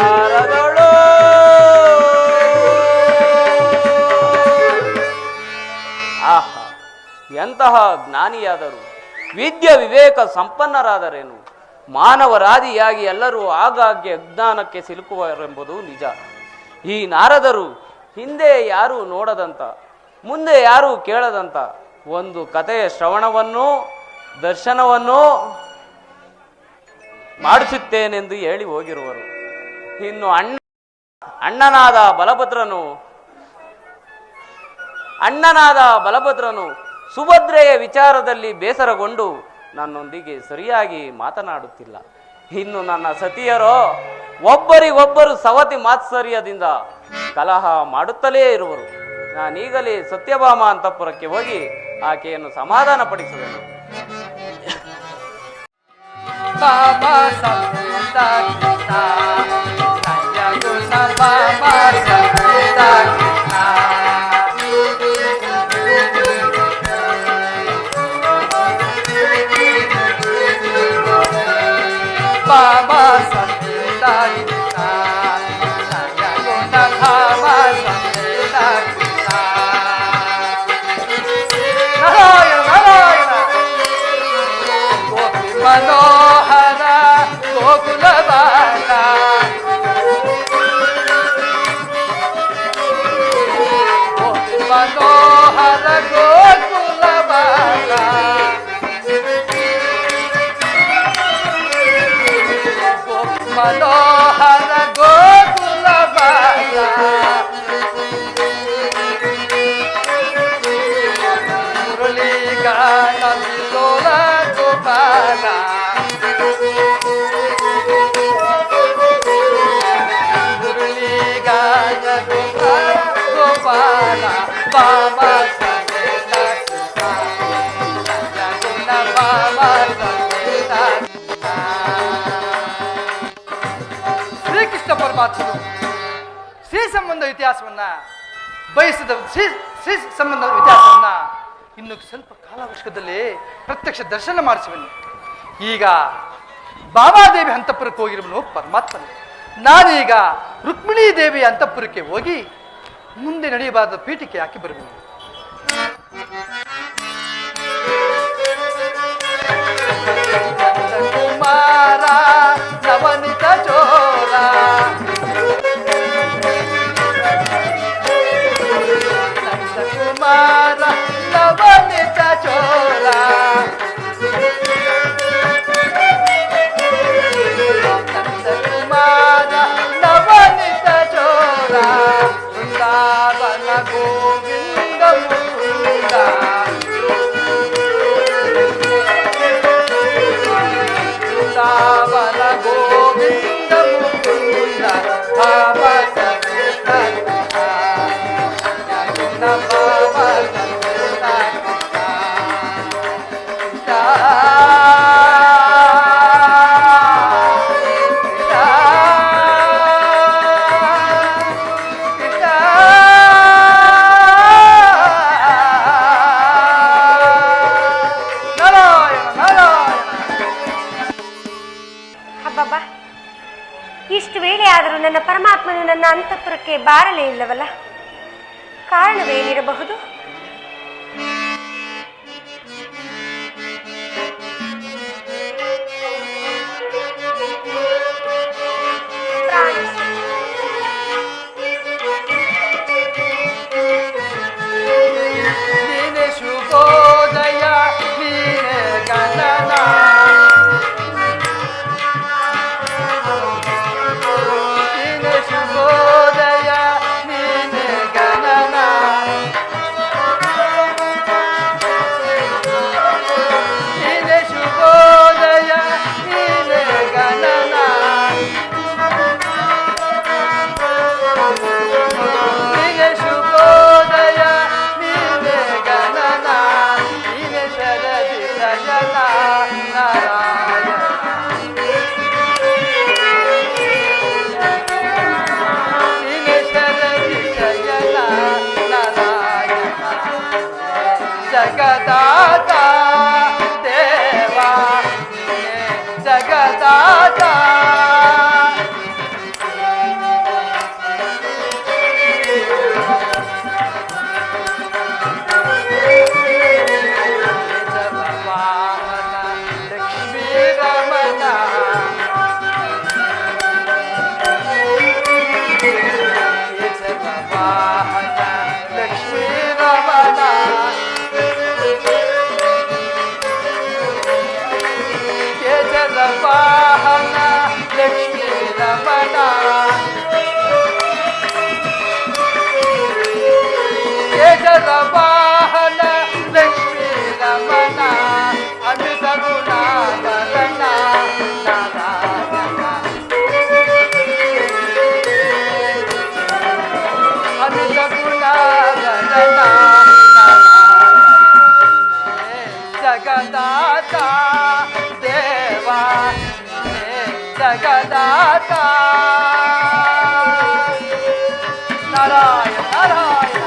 ಆಹಾ ಎಂತಹ ಜ್ಞಾನಿಯಾದರು ವಿದ್ಯೆ ವಿವೇಕ ಸಂಪನ್ನರಾದರೇನು ಮಾನವರಾದಿಯಾಗಿ ಎಲ್ಲರೂ ಆಗಾಗ್ಗೆ ಅಜ್ಞಾನಕ್ಕೆ ಸಿಲುಕುವರೆಂಬುದು ನಿಜ. ಈ ನಾರದರು ಹಿಂದೆ ಯಾರೂ ನೋಡದಂತ ಮುಂದೆ ಯಾರೂ ಕೇಳದಂತ ಒಂದು ಕಥೆಯ ಶ್ರವಣವನ್ನು ದರ್ಶನವನ್ನು ಮಾಡಿಸುತ್ತೇನೆಂದು ಹೇಳಿ ಹೋಗಿರುವರು. ಇನ್ನು ಅಣ್ಣನಾದ ಬಲಭದ್ರನು ಸುಭದ್ರೆಯ ವಿಚಾರದಲ್ಲಿ ಬೇಸರಗೊಂಡು ನನ್ನೊಂದಿಗೆ ಸರಿಯಾಗಿ ಮಾತನಾಡುತ್ತಿಲ್ಲ. ಇನ್ನು ನನ್ನ ಸತಿಯರೋ ಒಬ್ಬರಿಗೊಬ್ಬರು ಸವತಿ ಮಾತ್ಸರ್ಯದಿಂದ ಕಲಹ ಮಾಡುತ್ತಲೇ ಇರುವರು. ನಾನೀಗಲೇ ಸತ್ಯಭಾಮ ಅಂತಃಪುರಕ್ಕೆ ಹೋಗಿ ಆಕೆಯನ್ನು ಸಮಾಧಾನ ಪಡಿಸುವೆನು. Baba Santa Krishna, Jaya Guna Baba Santa Krishna. Narayana Narayana, Gopi Manohara Gokula Bala. Gopala ಮುರಳಿಗಾಯ Gopala Gopala ಬಾಬಾ ಸಮೇತ ಗುಣ ಬಾಬಾ ಸಮೇತ ಶ್ರೀಕೃಷ್ಣ ಪರಮಾತ್ಮರು ಶ್ರೀ ಸಂಬಂಧ ಇತಿಹಾಸವನ್ನ ಬಯಸಿದ ಶ್ರೀ ಸಂಬಂಧ ಇತಿಹಾಸವನ್ನ ಇನ್ನು ಸ್ವಲ್ಪ ಕಾಲಾವಕಾಶದಲ್ಲಿ ಪ್ರತ್ಯಕ್ಷ ದರ್ಶನ ಮಾಡಿಸುವನು. ಈಗ ಬಾಬಾದೇವಿ ಅಂತಃಪುರಕ್ಕೆ ಹೋಗಿರುವನು ಪರಮಾತ್ಮನು. ನಾನೀಗ ರುಕ್ಮಿಣೀ ದೇವಿ ಅಂತಃಪುರಕ್ಕೆ ಹೋಗಿ ಮುಂದೆ ನಡೆಯಬಾರದ ಪೀಠಿಕೆ ಹಾಕಿ ಬರುವೆನು. ಕುಮಾರ ನವನಿತ ಚೋರ ಕುಮಾರ ನವನಿತ ಚೋರ ಕುಮಾರ ನವನಿತ ಚೋರ ವೃಂದಾವನ ಗೋವಿಂದ ಮುಕುಂದ ವೃಂದಾವನ ಗೋವಿಂದ ಮುಕುಂದ ಭಾವ ಸಮೇತ ಭಾವ ಸಮೇತ ಅಬ್ಬಬ್ಬಾ, ಇಷ್ಟು ವೇಳೆ ಆದರೂ ನನ್ನ ಪರಮಾತ್ಮನು ನನ್ನ ಅಂತಃಪುರಕ್ಕೆ ಬಾರಲೇ ಇಲ್ಲವಲ್ಲ? ಕಾರಣವೇನಿರಬಹುದು? ನೀನೆ ಶುಭೋದಯ ನೀನೆ ಗಣನ ನೀನೆ ಶುಭೋದಯ ನೀನೆ ಗಣನ ನೀನೆ ಶುಭೋದಯ ನೀನೆ ಗಣನ ನೀನೆ ಶುಭೋದಯ ನೀನೆ ಗಣನ ನೀನೆ ಶರದಿ ಶಯನ ನಾರಾಯಣ ನೀನೆ ಶರದಿ ಶಯನ ನಾರಾಯಣ ಜಗದಾತ ದೇವ ನೀನೆ ಜಗದಾತ ವಾಹನ ಲಕ್ಷ್ಮೀ ರಮಣ ವಾಹನ ಲಕ್ಷ್ಮೀ ರಮಣ ಕೇಸರ ವಾಹನ ಲಕ್ಷ್ಮೀ ರಮಣ ಕೇಸರ ವಾಹನ ಲಕ್ಷ್ಮೀ ರಮಣ ಅಮಿತ ಗುಣಾಭರಣ ನಾರಾಯಣ ಅಮಿತ ಗುಣಾಭರಣ ನಾರಾಯಣ ಜಗದಾತ ದೇವ ಜಗದಾತ ನಾರಾಯಣ ನಾರಾಯಣ.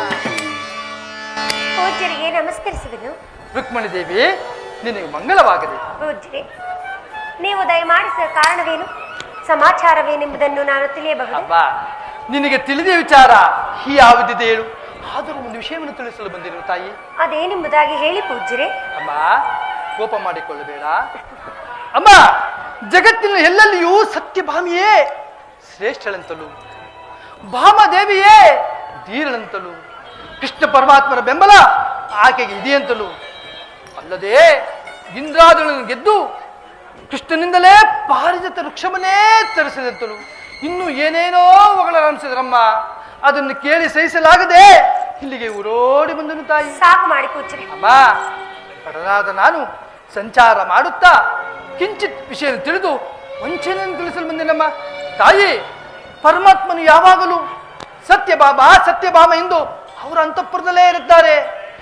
ಪೂಜ್ಯರಿಗೆ ನಮಸ್ಕರಿಸುವೆನು. ರುಕ್ಮಿಣಿ ದೇವಿ ನಿನಗೆ ಮಂಗಳವಾಗಲಿ. ಪೂಜ್ಯರೇ, ನೀವು ದಯಮಾಡಿಸಿದ ಕಾರಣವೇನು, ಸಮಾಚಾರವೇನೆಂಬುದನ್ನು ನಾನು ತಿಳಿಯಬಹುದು? ಅಬ್ಬ, ನಿನಗೆ ತಿಳಿದ ವಿಚಾರ ಯಾವುದಿದೆ ಹೇಳು. ಆದರೂ ಒಂದು ವಿಷಯವನ್ನು ತಿಳಿಸಲು ಬಂದಿರು ತಾಯಿ. ಅದೇನೆಂಬುದಾಗಿ ಹೇಳಿ ಪೂಜ್ಯರೇ. ಅಮ್ಮ, ಕೋಪ ಮಾಡಿಕೊಳ್ಳಬೇಡ. ಅಮ್ಮ, ಜಗತ್ತಿನ ಎಲ್ಲೆಲ್ಲಿಯೂ ಸತ್ಯಭಾಮಿಯೇ ಶ್ರೇಷ್ಠಳಂತಲೂ ಭಾಮದೇವಿಯೇ ಧೀರಳಂತಲೂ ಕೃಷ್ಣ ಪರಮಾತ್ಮರ ಬೆಂಬಲ ಆಕೆಗೆ ಇದೆಯಂತಲೂ ಅಲ್ಲದೆ ಇಂದ್ರಾದಳನ್ನು ಗೆದ್ದು ಕೃಷ್ಣನಿಂದಲೇ ಪಾರಿಜಾತ ವೃಕ್ಷವನ್ನೇ ತರಿಸಿದಂತಲೂ ಇನ್ನು ಏನೇನೋ ಹೊಗಳರಂಸಿದ್ರಮ್ಮ. ಅದನ್ನು ಕೇಳಿ ಸಹಿಸಲಾಗದೆ ಇಲ್ಲಿಗೆ ಊರೋಡಿ ಬಂದನು ತಾಯಿ. ಸಾಕು ಮಾಡಿ ಪೂಜ್ಯರೇ. ಅಮ್ಮ, ಬಡನಾದ ನಾನು ಸಂಚಾರ ಮಾಡುತ್ತಾ ಕಿಂಚಿತ್ ವಿಷಯ ತಿಳಿದು ವಂಚನೆಯನ್ನು ತಿಳಿಸಲು ಬಂದಿನಮ್ಮ. ತಾಯಿ, ಪರಮಾತ್ಮನು ಯಾವಾಗಲೂ ಸತ್ಯಭಾಮ ಎಂದು ಅವರ ಅಂತಃಪುರದಲ್ಲೇ ಇರುತ್ತಾರೆ.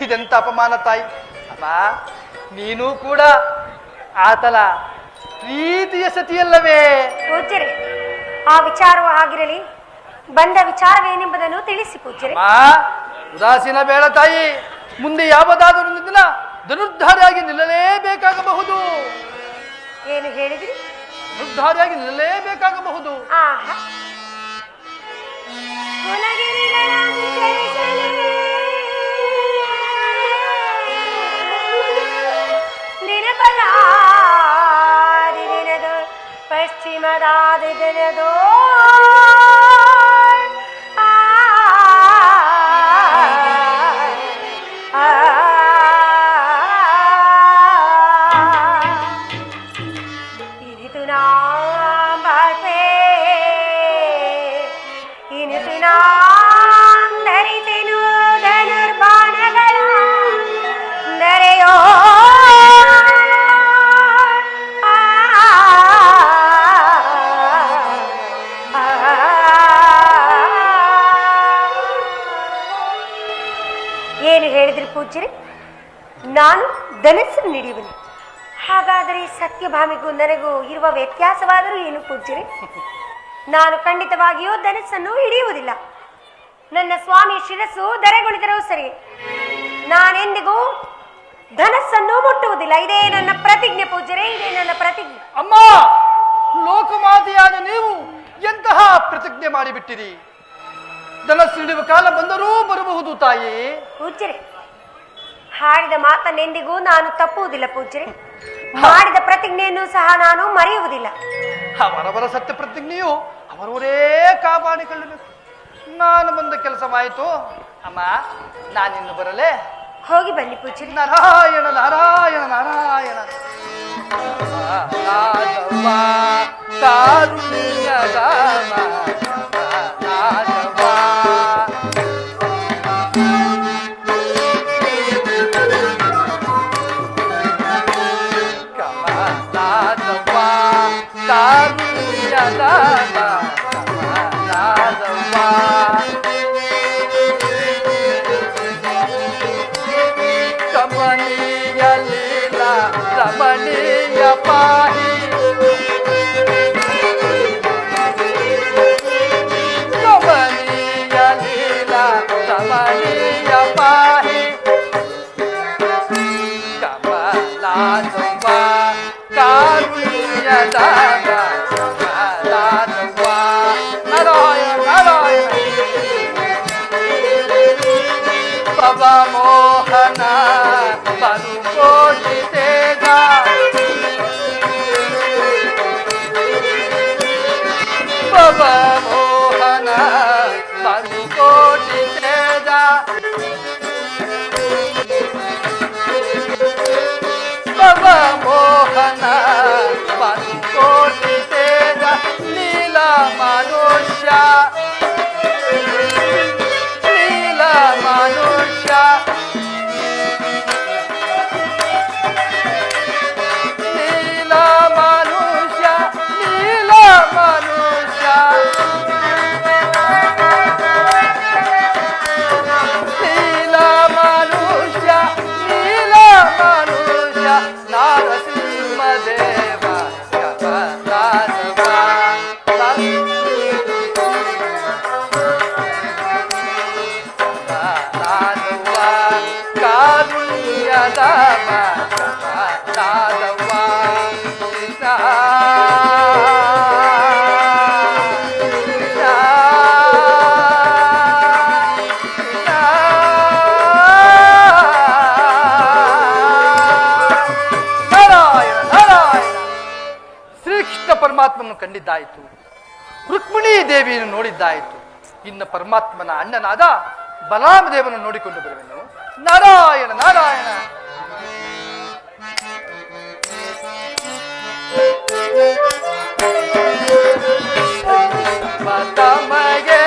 ಇದೆಂತ ಅಪಮಾನ ತಾಯಿ. ಅಮ್ಮ, ನೀನು ಕೂಡ ಆತನ ಪ್ರೀತಿಯ ಸತಿಯಲ್ಲವೇ? ಪೂಜ್ಯರೇ, ಆ ವಿಚಾರವೂ ಆಗಿರಲಿ, ಬಂದ ವಿಚಾರವೇನೆಂಬುದನ್ನು ತಿಳಿಸಿ ಪೂಜ್ಯರೇ. ಉದಾಸೀನ ಬೇಡ ತಾಯಿ. ಮುಂದೆ ಯಾವುದಾದರೂ ದಿನ ಧನುರ್ಧಾರಿಯಾಗಿ ನಿಲ್ಲಲೇಬೇಕಾಗಬಹುದು. ಏನು ಹೇಳಿದ್ರಿ? ಧನುರ್ಧಾರಿಯಾಗಿ ನಿಲ್ಲಲೇಬೇಕಾಗಬಹುದು. ಪಶ್ಚಿಮದಾದ ದಿನದೋ ಏನು ಹೇಳಿದ್ರಿ ಪೂಜ್ಯರೇ? ನಾನು ಧನಸ್ಸನ್ನು ನೀಡುವನು. ಹಾಗಾದರೆ ಸತ್ಯಭಾಮಿಗೂ ನನಗೂ ಇರುವ ವ್ಯತ್ಯಾಸವಾದರೂ ಏನು ಪೂಜ್ಯರೇ? ನಾನು ಖಂಡಿತವಾಗಿಯೂ ಧನಸ್ಸನ್ನು ಹಿಡಿಯುವುದಿಲ್ಲ. ನನ್ನ ಸ್ವಾಮಿ ಶಿರಸ್ಸು ಧರೆಗುಳಿದರೂ ಸರಿ, ನಾನೆಂದಿಗೂ ಧನಸ್ಸನ್ನು ಮುಟ್ಟುವುದಿಲ್ಲ. ಇದೇ ನನ್ನ ಪ್ರತಿಜ್ಞೆ ಪೂಜ್ಯರೇ, ಇದೇ ನನ್ನ ಪ್ರತಿಜ್ಞೆ. ಅಮ್ಮ, ಲೋಕಮಾತೆಯಾದ ನೀವು ಎಂತಹ ಪ್ರತಿಜ್ಞೆ ಮಾಡಿಬಿಟ್ಟಿರಿ. ಧನಸ್ಸು ಹಿಡಿಯುವ ಕಾಲ ಬಂದರೂ ಬರಬಹುದು ತಾಯಿ. ಪೂಜ್ಯರೇ, ಹಾಡಿದ ಮಾತನ್ನೆಂದಿಗೂ ನಾನು ತಪ್ಪುವುದಿಲ್ಲ ಪೂಜ್ಯರೇ. ಮಾಡಿದ ಪ್ರತಿಜ್ಞೆಯನ್ನು ಸಹ ನಾನು ಮರೆಯುವುದಿಲ್ಲ. ಅವರವರ ಸತ್ಯ ಪ್ರತಿಜ್ಞೆಯು ಅವರವರೇ ಕಾಪಾಡಿಕೊಳ್ಳಬೇಕು. ನಾನು ಬಂದ ಕೆಲಸವಾಯಿತು. ಅಮ್ಮ, ನಾನಿನ್ನು ಬರಲೇ? ಹೋಗಿ ಬನ್ನಿ ಪೂಜ್ಯರೇ. ನಾರಾಯಣ ನಾರಾಯಣ ನಾರಾಯಣ. ರಮಣೀಯ ಪಾಹಿ ರಮಣೀಯ ಲೀಲಾ ರಮಣೀಯ ಪಾಹಿ ಕಮಲಾಸುವ ಕಾರುಣ್ಯದ ಕಮಲಾಸುವ ನಾರಾಯಣ ನಾರಾಯಣ ಪವ ಮೋಹನ ಪರುಕೋಟಿ ತೇಜ ಪವ ಮೋಹನ ಪರುಕೋಟಿ ತೇಜ ಪವ ಮೋಹನ ಪರುಕೋಟಿ ತೇಜ ನೀಲ ಮನುಷ್ಯ ನೀಲ ಮನುಷ್ಯ ನೀಲ ಮನುಷ್ಯ ನೀಲ ಮನುಷ್ಯ ನೀಲ ಮನುಷ್ಯ ನೀಲ ಮನುಷ್ಯ ನಾರಸಿಂಹ ದೇವ ಕಮಲಾಸವ ಕಾರುಣ್ಯದ ಕಮಲಾದವ ಕೃಷ್ಣ ನಾರಾಯಣ ನಾರಾಯಣ. ಶ್ರೀಕೃಷ್ಣ ಪರಮಾತ್ಮನನ್ನು ಕಂಡಿದ್ದಾಯಿತು, ರುಕ್ಮಿಣೀ ದೇವಿಯನ್ನು ನೋಡಿದ್ದಾಯಿತು. ಇನ್ನು ಪರಮಾತ್ಮನ ಅಣ್ಣನಾದ ಬಲರಾಮದೇವನನ್ನು ನೋಡಿಕೊಂಡು ಬರುವೆನು. ನಾರಾಯಣ ನಾರಾಯಣ. ತಮಗೆ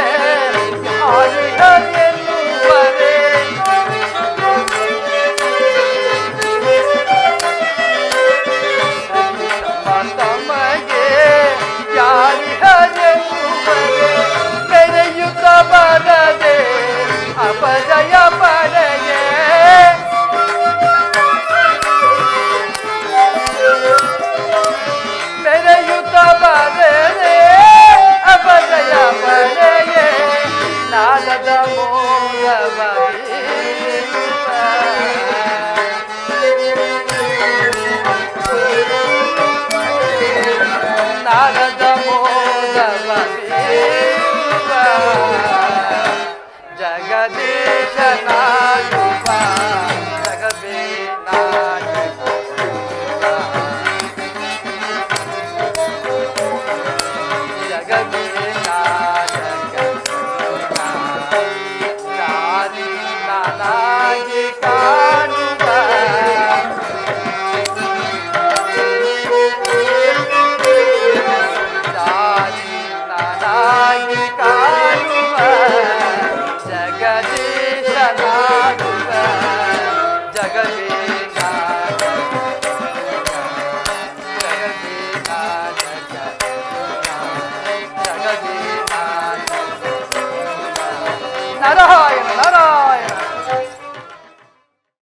ನಾರಾಯಣ ನಾರಾಯಣ